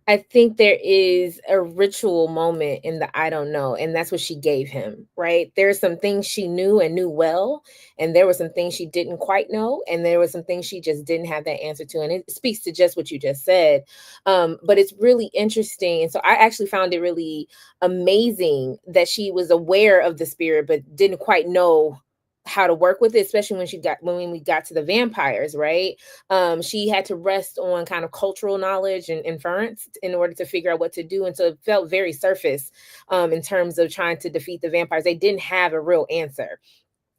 Speaker 3: I think there is a ritual moment in the I don't know, and that's what she gave him, right? There are some things she knew and knew well, and there were some things she didn't quite know, and there were some things she just didn't have that answer to. And it speaks to just what you just said. But it's really interesting. And so I actually found it really amazing that she was aware of the spirit, but didn't quite know how to work with it, especially when we got to the vampires, right? She had to rest on kind of cultural knowledge and inference in order to figure out what to do. And so it felt very surface in terms of trying to defeat the vampires. They didn't have a real answer.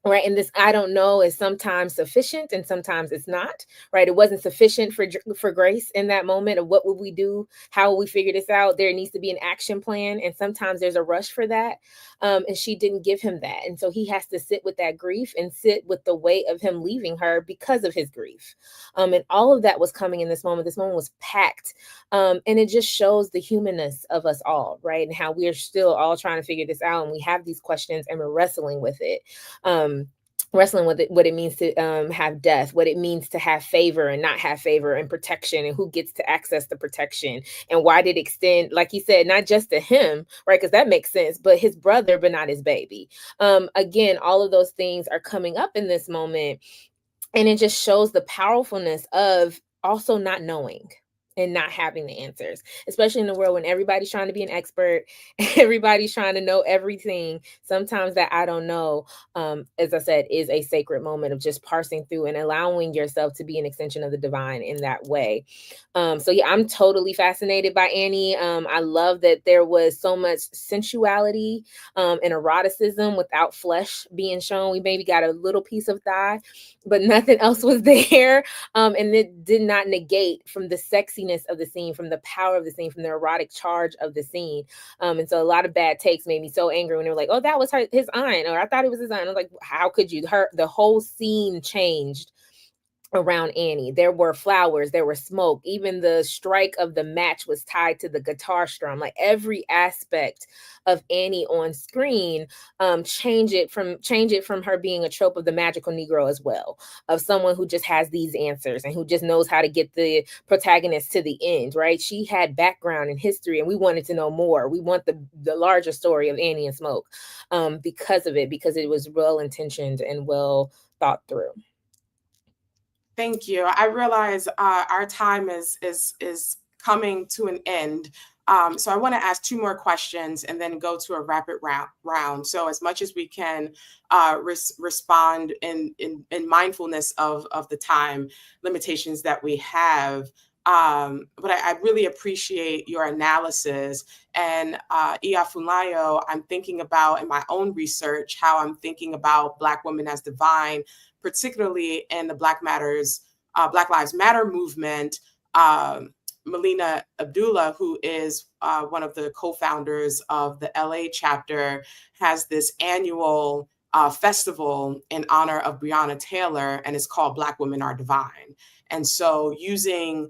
Speaker 3: Right. And this I don't know is sometimes sufficient and sometimes it's not. Right. It wasn't sufficient for Grace in that moment of what would we do? How will we figure this out? There needs to be an action plan. And sometimes there's a rush for that. And she didn't give him that. And so he has to sit with that grief and sit with the weight of him leaving her because of his grief. And all of that was coming in this moment. This moment was packed. And it just shows the humanness of us all. Right. And how we are still all trying to figure this out. And we have these questions and we're wrestling with it. Wrestling with it, what it means to have death, what it means to have favor and not have favor, and protection, and who gets to access the protection, and why did it extend, like he said, not just to him, right? Because that makes sense, but his brother, but not his baby. Again, all of those things are coming up in this moment, and it just shows the powerfulness of also not knowing and not having the answers, especially in the world when everybody's trying to be an expert, everybody's trying to know everything. Sometimes that I don't know, as I said, is a sacred moment of just parsing through and allowing yourself to be an extension of the divine in that way. So yeah, I'm totally fascinated by Annie. I love that there was so much sensuality and eroticism without flesh being shown. We maybe got a little piece of thigh, but nothing else was there. And it did not negate from the sexiness of the scene, from the power of the scene, from the erotic charge of the scene. And so a lot of bad takes made me so angry when they were like, oh, that was his aunt, or I thought it was his aunt. I was like, how could you? The whole scene changed around Annie. There were flowers, there was smoke. Even the strike of the match was tied to the guitar strum. Like every aspect of Annie on screen, change it from her being a trope of the magical Negro as well, of someone who just has these answers and who just knows how to get the protagonist to the end, right? She had background and history, and we wanted to know more. We want the larger story of Annie and Smoke, because of it, because it was well intentioned and well thought through.
Speaker 1: Thank you. I realize our time is coming to an end. So I want to ask two more questions and then go to a rapid round. So as much as we can respond in mindfulness of the time limitations that we have. But I really appreciate your analysis. And Funlayo, I'm thinking about in my own research how I'm thinking about Black women as divine, particularly in the Black Lives Matter movement. Melina Abdullah, who is one of the co-founders of the LA chapter, has this annual festival in honor of Breonna Taylor, and it's called Black Women Are Divine. And so using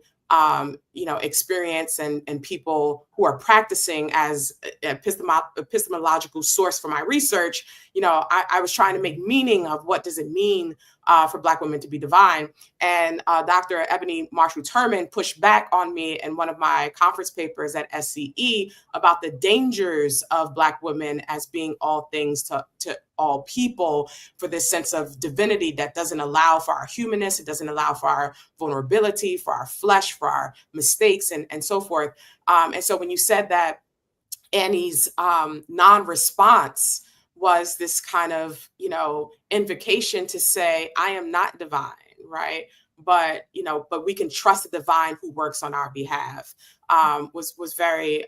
Speaker 1: experience and people who are practicing as epistemological source for my research, I was trying to make meaning of what does it mean for Black women to be divine. And Dr. Ebony Marshall-Turman pushed back on me in one of my conference papers at SCE about the dangers of Black women as being all things to all people, for this sense of divinity that doesn't allow for our humanness, it doesn't allow for our vulnerability, for our flesh, for our mistakes, and so forth. And so when you said that Annie's non-response was this kind of, invocation to say, I am not divine, right? But we can trust the divine who works on our behalf, was very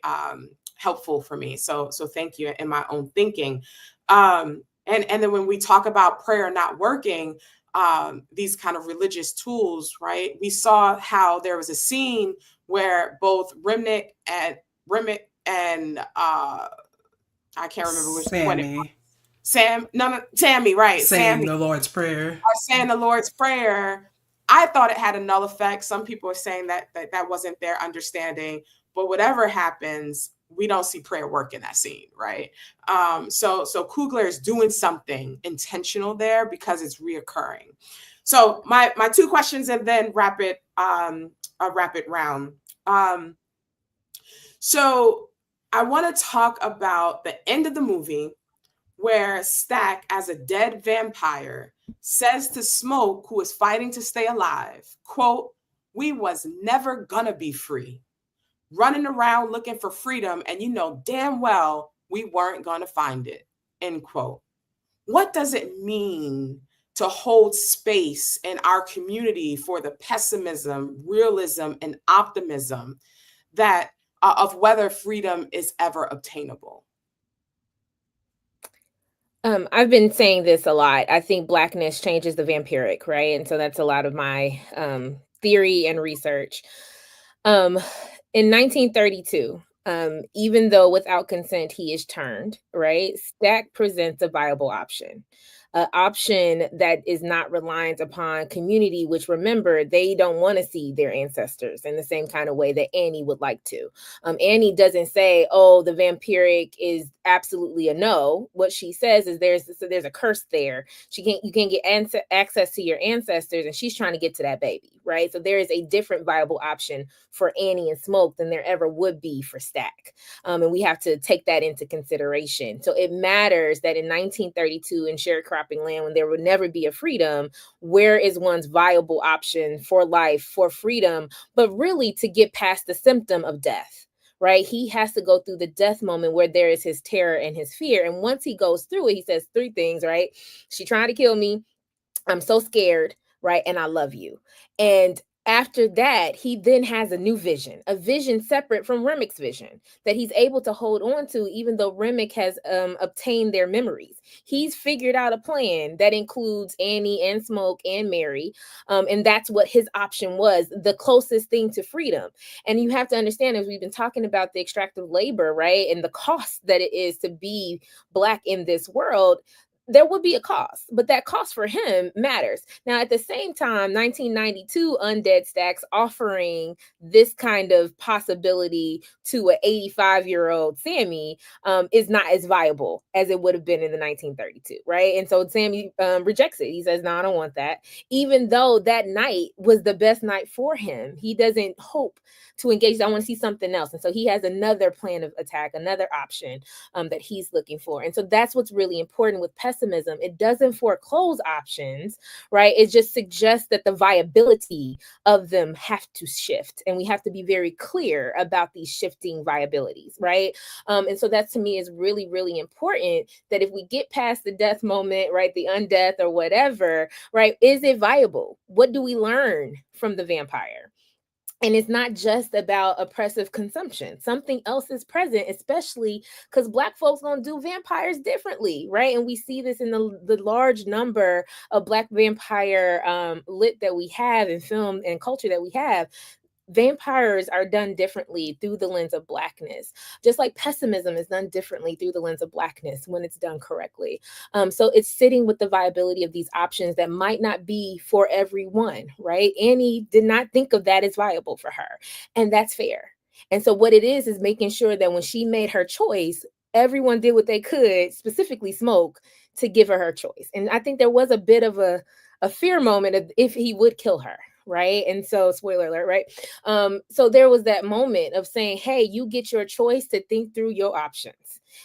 Speaker 1: helpful for me. So thank you in my own thinking. And then when we talk about prayer not working, these kind of religious tools, right? We saw how there was a scene where both Remnick and I can't remember which one. Sammy, right?
Speaker 2: Saying the Lord's Prayer.
Speaker 1: Saying the Lord's Prayer. I thought it had a null effect. Some people are saying that wasn't their understanding. But whatever happens, we don't see prayer work in that scene, right? So Kugler is doing something intentional there because it's reoccurring. So my two questions and then a rapid round. So I want to talk about the end of the movie where Stack, as a dead vampire, says to Smoke, who is fighting to stay alive, quote, "We was never gonna be free. Running around looking for freedom, and you know damn well we weren't gonna find it," end quote. What does it mean to hold space in our community for the pessimism, realism, and optimism that of whether freedom is ever obtainable?
Speaker 3: I've been saying this a lot. I think Blackness changes the vampiric, right? And so that's a lot of my theory and research. In 1932, even though without consent he is turned, right? Stack presents a viable option. An option that is not reliant upon community, which, remember, they don't want to see their ancestors in the same kind of way that Annie would like to. Annie doesn't say, oh, the vampiric is absolutely a no. What she says is there's a curse there. You can't get access to your ancestors, and she's trying to get to that baby, right? So there is a different viable option for Annie and Smoke than there ever would be for Stack. And we have to take that into consideration. So it matters that in 1932 in sharecropping land, when there would never be a freedom, where is one's viable option for life, for freedom, but really to get past the symptom of death, right? He has to go through the death moment where there is his terror and his fear. And once he goes through it, he says three things, right? She tried to kill me. I'm so scared, right? And I love you. And after that, he then has a new vision, a vision separate from Remick's vision that he's able to hold on to, even though Remick has obtained their memories. He's figured out a plan that includes Annie and Smoke and Mary. And that's what his option was, the closest thing to freedom. And you have to understand, as we've been talking about the extractive labor, right? And the cost that it is to be Black in this world, there would be a cost, but that cost for him matters. Now, at the same time, 1992 Undead Stacks offering this kind of possibility to an 85-year-old Sammy is not as viable as it would have been in the 1932, right? And so Sammy rejects it. He says, no, I don't want that. Even though that night was the best night for him, he doesn't hope to engage. I want to see something else. And so he has another plan of attack, another option that he's looking for. And so that's what's really important with pessimism. It doesn't foreclose options, right? It just suggests that the viability of them have to shift. And we have to be very clear about these shifting viabilities, right? And so that to me is really, really important, that if we get past the death moment, right, the undeath or whatever, right, is it viable? What do we learn from the vampire? And it's not just about oppressive consumption. Something else is present, especially because Black folks gonna do vampires differently, right? And we see this in the large number of Black vampire lit that we have in film and culture that we have. Vampires are done differently through the lens of Blackness, just like pessimism is done differently through the lens of Blackness when it's done correctly. So it's sitting with the viability of these options that might not be for everyone, right? Annie did not think of that as viable for her, and that's fair. And so what it is making sure that when she made her choice, everyone did what they could, specifically Smoke, to give her choice. And I think there was a bit of a fear moment of if he would kill her, right? And so, spoiler alert, right? So there was that moment of saying, hey, you get your choice to think through your options.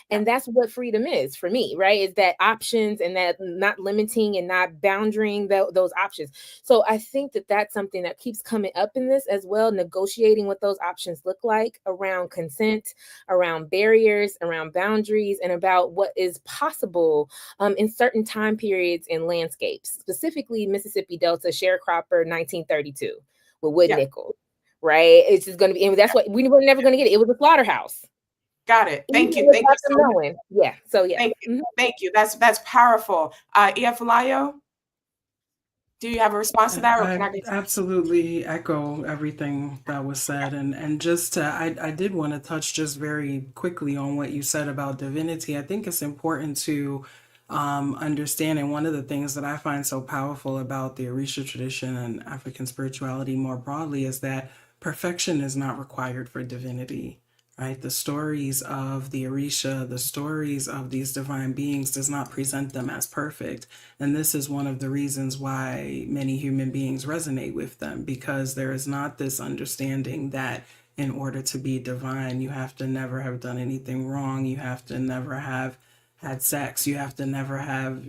Speaker 3: And that's what freedom is for me, right? Is that options and that not limiting and not boundarying those options. So I think that that's something that keeps coming up in this as well, negotiating what those options look like around consent, around barriers, around boundaries, and about what is possible in certain time periods and landscapes, specifically Mississippi Delta sharecropper 1932 with wood nickel, right? It's just going to be, and that's what we were never going to get it. It was a slaughterhouse.
Speaker 1: Got it. Thank you. Thank you so much.
Speaker 3: Yeah. So yeah.
Speaker 1: Thank you. Thank you. That's powerful. Funlayo, do you have a response to that, or can I
Speaker 2: absolutely echo everything that was said, and just to, I did want to touch just very quickly on what you said about divinity. I think it's important to understand, and one of the things that I find so powerful about the Orisha tradition and African spirituality more broadly is that perfection is not required for divinity. Right? The stories of the Orisha, the stories of these divine beings does not present them as perfect. And this is one of the reasons why many human beings resonate with them, because there is not this understanding that in order to be divine, you have to never have done anything wrong. You have to never have had sex. You have to never have,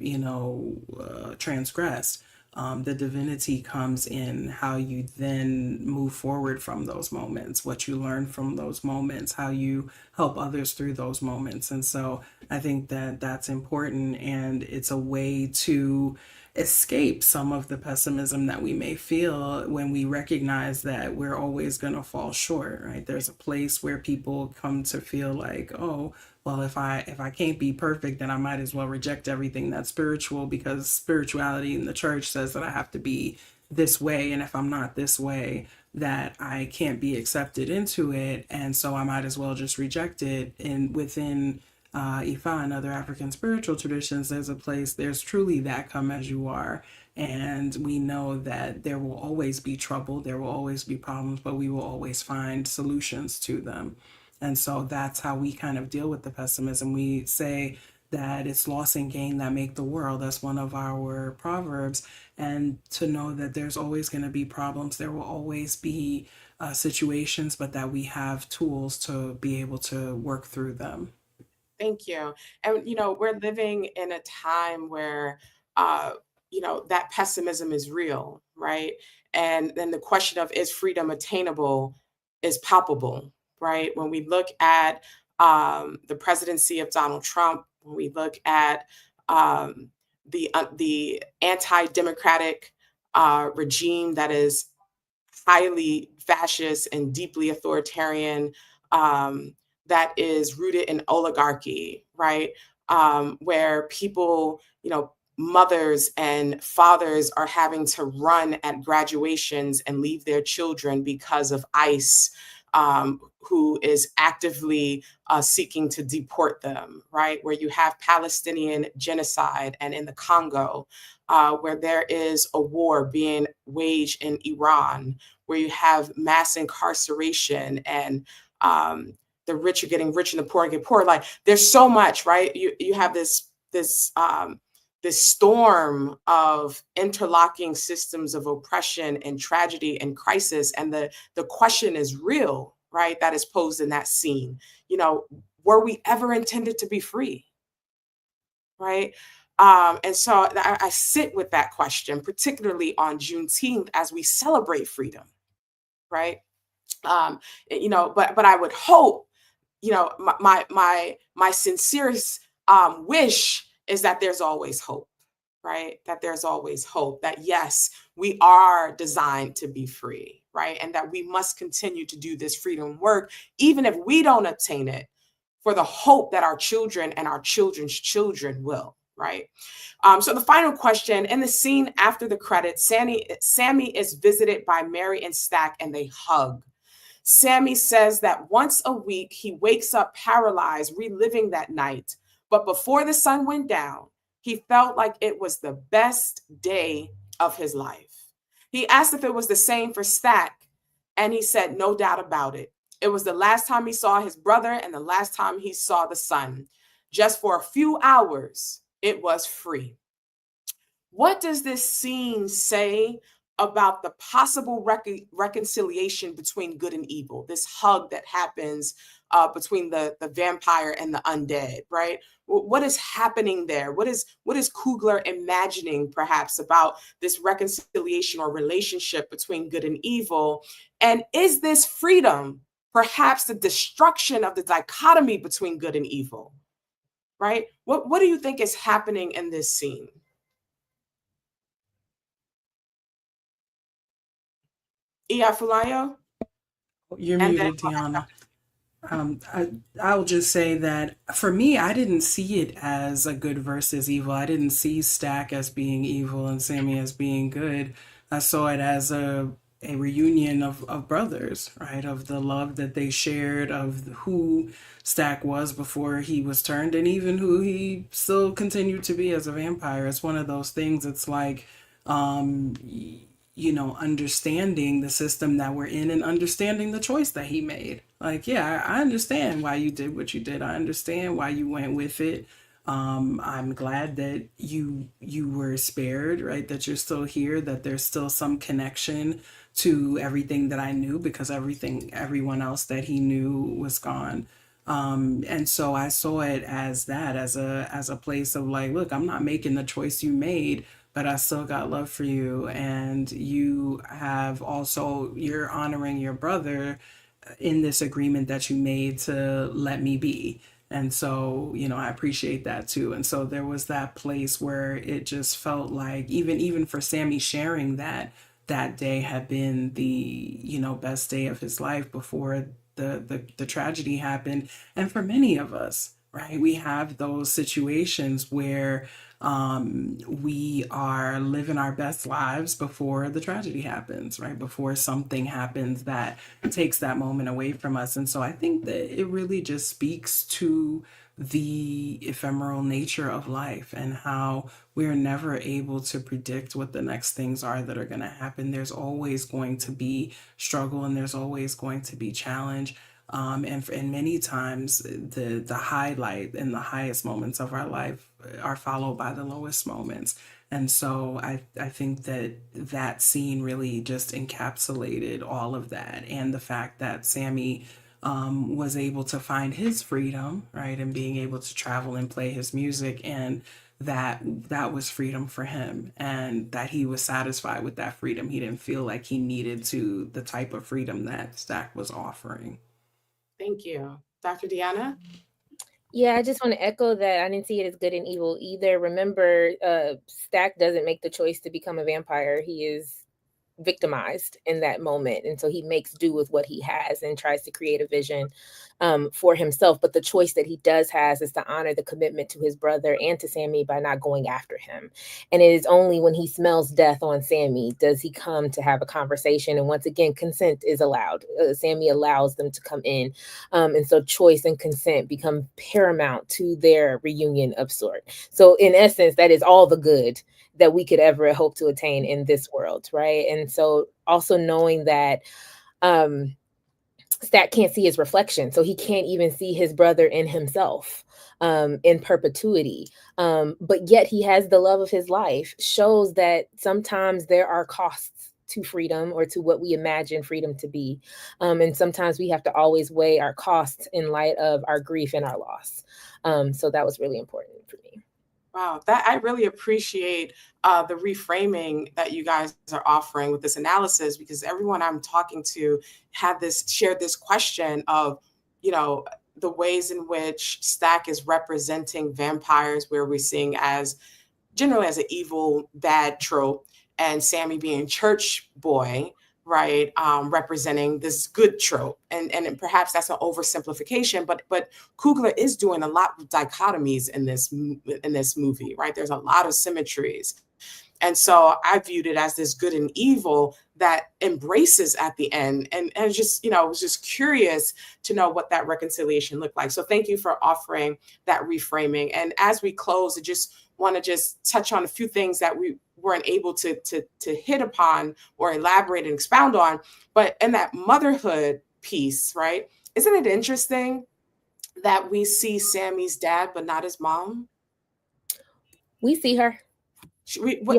Speaker 2: transgressed. The divinity comes in how you then move forward from those moments, what you learn from those moments, how you help others through those moments. And so I think that that's important, and it's a way to escape some of the pessimism that we may feel when we recognize that we're always going to fall short, right? There's a place where people come to feel like, oh, well, if I can't be perfect, then I might as well reject everything that's spiritual, because spirituality in the church says that I have to be this way, and if I'm not this way, that I can't be accepted into it, and so I might as well just reject it. And within Ifa and other African spiritual traditions, there's truly that come as you are. And we know that there will always be trouble, there will always be problems, but we will always find solutions to them. And so that's how we kind of deal with the pessimism. We say that it's loss and gain that make the world. That's one of our proverbs. And to know that there's always going to be problems, there will always be situations, but that we have tools to be able to work through them.
Speaker 1: Thank you. And, we're living in a time where, that pessimism is real, right? And then the question of, is freedom attainable, is palpable, right? When we look at the presidency of Donald Trump, when we look at the anti-democratic regime that is highly fascist and deeply authoritarian, that is rooted in oligarchy, right? Where people, mothers and fathers are having to run at graduations and leave their children because of ICE who is actively seeking to deport them, right? Where you have Palestinian genocide, and in the Congo, where there is a war being waged in Iran, where you have mass incarceration, and the rich are getting rich and the poor get poor. Like, there's so much, right? You have this storm of interlocking systems of oppression and tragedy and crisis, and the question is real, right? That is posed in that scene. Were we ever intended to be free, right? And so I sit with that question, particularly on Juneteenth as we celebrate freedom, right? But I would hope, my sincerest wish is that there's always hope, right? That there's always hope, that yes, we are designed to be free, right? And that we must continue to do this freedom work, even if we don't obtain it, for the hope that our children and our children's children will, right? So the final question, in the scene after the credits, Sammy is visited by Mary and Stack, and they hug. Sammy says that once a week he wakes up paralyzed, reliving that night. But before the sun went down, he felt like it was the best day of his life. He asked if it was the same for Stack, and he said, no doubt about it. It was the last time he saw his brother and the last time he saw the sun. Just for a few hours, it was free. What does this scene say about the possible reconciliation between good and evil? This hug that happens between the vampire and the undead, right? What is happening there? What is Coogler imagining, perhaps, about this reconciliation or relationship between good and evil? And is this freedom perhaps the destruction of the dichotomy between good and evil, right? What do you think is happening in this scene? Funlayo?
Speaker 2: You're
Speaker 1: And
Speaker 2: muted, Deanna. I'll just say that for me, I didn't see it as a good versus evil. I didn't see Stack as being evil and Sammy as being good. I saw it as a reunion of brothers, right? Of the love that they shared, of who Stack was before he was turned, and even who he still continued to be as a vampire. It's one of those things, it's like, understanding the system that we're in and understanding the choice that he made. Like, yeah, I understand why you did what you did. I understand why you went with it. I'm glad that you were spared, right? That you're still here, that there's still some connection to everything that I knew, because everyone else that he knew was gone. And so I saw it as that, as a place of like, look, I'm not making the choice you made, but I still got love for you. And you have also, you're honoring your brother in this agreement that you made to let me be. And so, I appreciate that too. And so there was that place where it just felt like, even for Sammy, sharing that day had been the, best day of his life before the tragedy happened. And for many of us, right, we have those situations where we are living our best lives before the tragedy happens, right? Before something happens that takes that moment away from us. And so I think that it really just speaks to the ephemeral nature of life and how we're never able to predict what the next things are that are going to happen. There's always going to be struggle, and there's always going to be challenge. And many times the highlight and the highest moments of our life are followed by the lowest moments. And so I think that scene really just encapsulated all of that, and the fact that Sammy was able to find his freedom, right, and being able to travel and play his music, and that was freedom for him, and that he was satisfied with that freedom. He didn't feel like he needed the type of freedom that Stack was offering.
Speaker 1: Thank you. Dr. Deanna?
Speaker 3: Yeah, I just want to echo that. I didn't see it as good and evil either. Remember, Stack doesn't make the choice to become a vampire. He is victimized in that moment. And so he makes do with what he has and tries to create a vision for himself. But the choice that he does has is to honor the commitment to his brother and to Sammy by not going after him. And it is only when he smells death on Sammy does he come to have a conversation. And once again, consent is allowed. Sammy allows them to come in. And so choice and consent become paramount to their reunion of sort. So in essence, that is all the good that we could ever hope to attain in this world, right? And so also knowing that Stack can't see his reflection, so he can't even see his brother in himself in perpetuity. But yet he has the love of his life, shows that sometimes there are costs to freedom or to what we imagine freedom to be. And sometimes we have to always weigh our costs in light of our grief and our loss. So that was really important for me.
Speaker 1: Wow, that I really appreciate the reframing that you guys are offering with this analysis, because everyone I'm talking to shared this question of, the ways in which Stack is representing vampires, where we're seeing as generally as an evil, bad trope, and Sammy being church boy, right, representing this good trope, and perhaps that's an oversimplification, but Coogler is doing a lot of dichotomies in this movie, right? There's a lot of symmetries, and so I viewed it as this good and evil that embraces at the end, and just was just curious to know what that reconciliation looked like. So thank you for offering that reframing. And as we close, I just want to just touch on a few things that we weren't able to hit upon or elaborate and expound on. But in that motherhood piece, right? Isn't it interesting that we see Sammy's dad, but not his mom?
Speaker 3: We see her.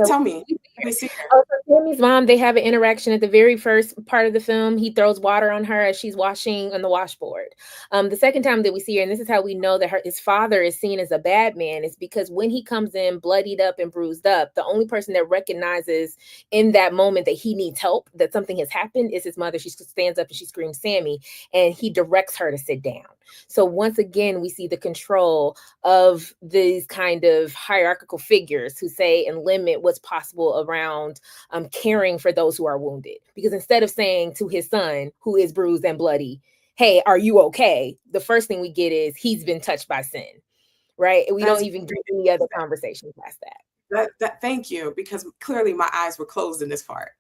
Speaker 1: Tell me. We see her.
Speaker 3: Oh, so Sammy's mom, they have an interaction at the very first part of the film. He throws water on her as she's washing on the washboard. The second time that we see her, and this is how we know that his father is seen as a bad man, is because when he comes in bloodied up and bruised up, the only person that recognizes in that moment that he needs help, that something has happened, is his mother. She stands up and she screams, "Sammy," and he directs her to sit down. So once again, we see the control of these kind of hierarchical figures who say and limit what's possible around caring for those who are wounded. Because instead of saying to his son, who is bruised and bloody, "Hey, are you okay?" The first thing we get is he's been touched by sin, right? And we don't even get any other conversation past that.
Speaker 1: Thank you, because clearly my eyes were closed in this part.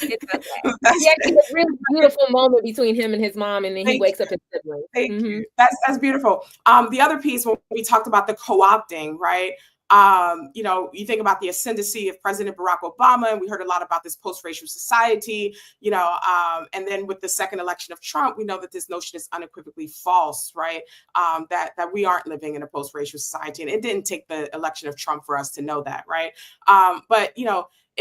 Speaker 3: It's okay. He actually has a really beautiful moment between him and his mom, and then he wakes up his sibling.
Speaker 1: Thank you. That's beautiful. The other piece, when we talked about the co-opting, right? You think about the ascendancy of President Barack Obama, and we heard a lot about this post-racial society, and then with the second election of Trump, we know that this notion is unequivocally false, right? That we aren't living in a post-racial society, and it didn't take the election of Trump for us to know that, right? But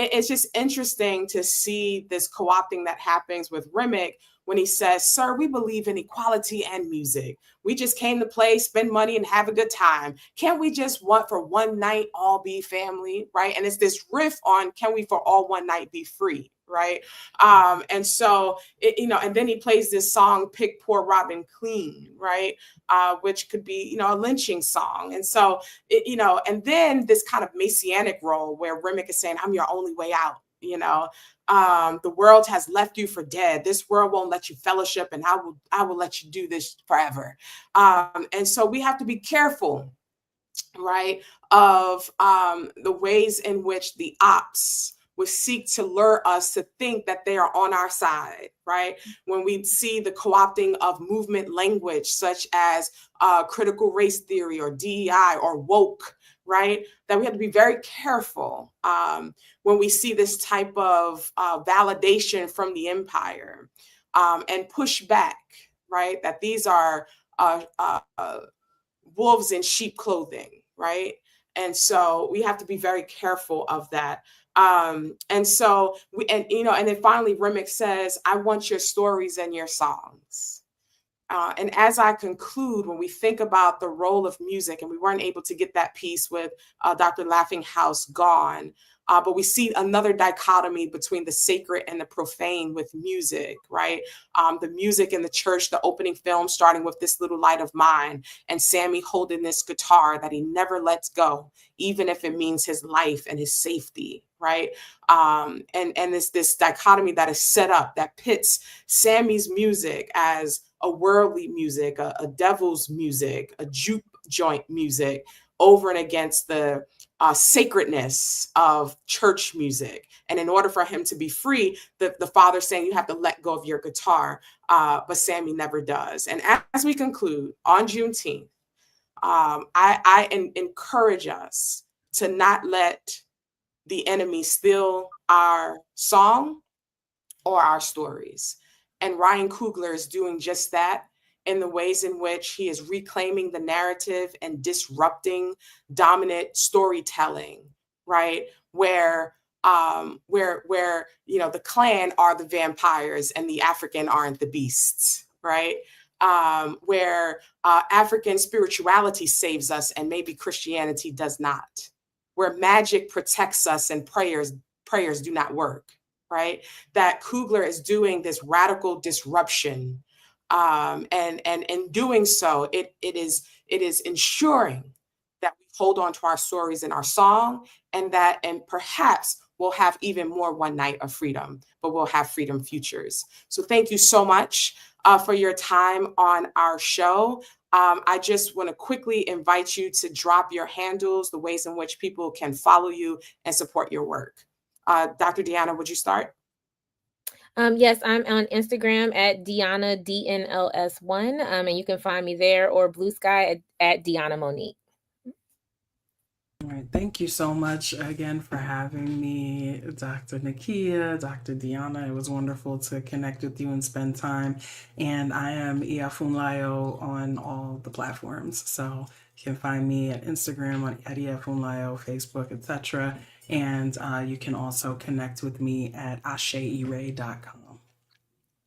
Speaker 1: it's just interesting to see this co-opting that happens with Remick when he says, "Sir, we believe in equality and music. We just came to play, spend money, and have a good time. Can't we just for one night all be family?" Right? And it's this riff on, can we for all one night be free? Right? And so, and then he plays this song, "Pick Poor Robin Clean," right? Which could be, a lynching song. And so, and then this kind of messianic role where Remick is saying, "I'm your only way out." The world has left you for dead. This world won't let you fellowship, and I will let you do this forever. And so we have to be careful, right, of the ways in which the ops would seek to lure us to think that they are on our side, right? When we see the co-opting of movement language, such as critical race theory or DEI or woke, right? That we have to be very careful when we see this type of validation from the empire and push back, right? That these are wolves in sheep clothing, right? And so we have to be very careful of that. And so and then finally Remick says, "I want your stories and your songs." And as I conclude, when we think about the role of music, and we weren't able to get that piece with Dr. Laughinghouse gone, But we see another dichotomy between the sacred and the profane with music, right? The music in the church, the opening film, starting with This Little Light of Mine, and Sammy holding this guitar that he never lets go, even if it means his life and his safety, right? And this dichotomy that is set up that pits Sammy's music as a worldly music, a devil's music, a juke joint music, over and against the sacredness of church music. And in order for him to be free, the father saying you have to let go of your guitar, but Sammy never does. And as we conclude on Juneteenth, I encourage us to not let the enemy steal our song or our stories. And Ryan Coogler is doing just that in the ways in which he is reclaiming the narrative and disrupting dominant storytelling, right? Where the Klan are the vampires and the African aren't the beasts, right? Where African spirituality saves us and maybe Christianity does not. Where magic protects us and prayers do not work, right? That Coogler is doing this radical disruption. And in doing so, it is ensuring that we hold on to our stories in our song, and perhaps we'll have even more one night of freedom, but we'll have freedom futures. So thank you so much for your time on our show. I just want to quickly invite you to drop your handles, the ways in which people can follow you and support your work. Dr. Deanna, would you start?
Speaker 3: Yes, I'm on Instagram at Deanna, DNLS1, and you can find me there, or Blue Sky at Deanna Monique.
Speaker 2: All right. Thank you so much again for having me, Dr. Nikia, Dr. Deanna. It was wonderful to connect with you and spend time. And I am Funlayo on all the platforms. So you can find me at Instagram at Funlayo, Facebook, etc. And you can also connect with me at asheire.com.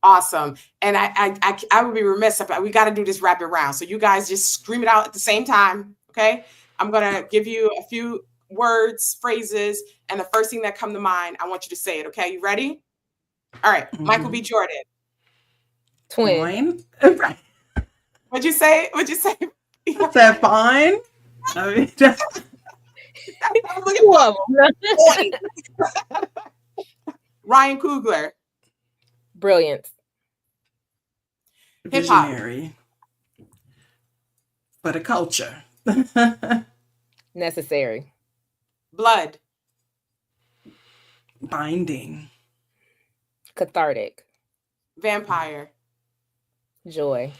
Speaker 1: Awesome. And I would be remiss if we got to do this rapid round. So you guys just scream it out at the same time. Okay. I'm going to give you a few words, phrases, and the first thing that come to mind, I want you to say it. Okay. You ready? All right. Mm-hmm. Michael B. Jordan.
Speaker 2: Twin.
Speaker 1: What'd you say?
Speaker 2: I said fine. I mean,
Speaker 1: Ryan Coogler.
Speaker 3: Brilliant.
Speaker 2: Visionary. For the culture.
Speaker 3: Necessary.
Speaker 1: Blood.
Speaker 2: Binding.
Speaker 3: Cathartic.
Speaker 1: Vampire.
Speaker 3: Joy.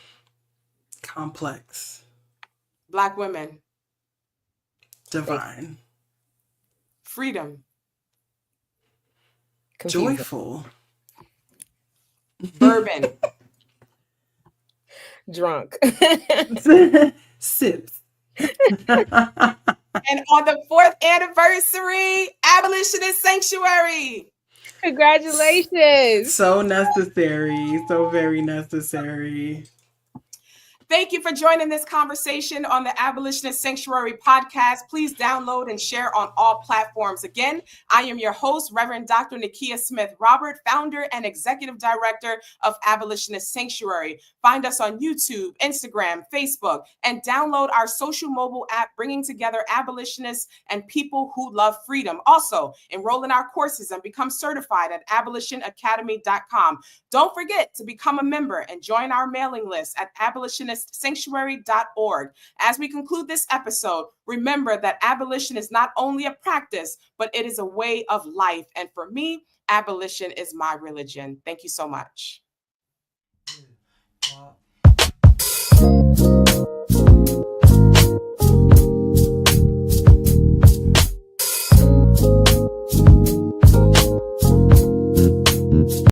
Speaker 2: Complex.
Speaker 1: Black women.
Speaker 2: Divine.
Speaker 1: Freedom.
Speaker 3: Confusing.
Speaker 2: Joyful.
Speaker 1: Bourbon.
Speaker 3: Drunk.
Speaker 2: Sips.
Speaker 1: And on the 4th anniversary, Abolitionist Sanctuary.
Speaker 3: Congratulations.
Speaker 2: So necessary. So very necessary.
Speaker 1: Thank you for joining this conversation on the Abolitionist Sanctuary podcast. Please download and share on all platforms. Again, I am your host, Reverend Dr. Nikia Smith-Robert, founder and executive director of Abolitionist Sanctuary. Find us on YouTube, Instagram, Facebook, and download our social mobile app, bringing together abolitionists and people who love freedom. Also, enroll in our courses and become certified at abolitionacademy.com. Don't forget to become a member and join our mailing list at abolitionistsanctuary.org. As we conclude this episode, remember that abolition is not only a practice, but it is a way of life. And for me, abolition is my religion. Thank you so much.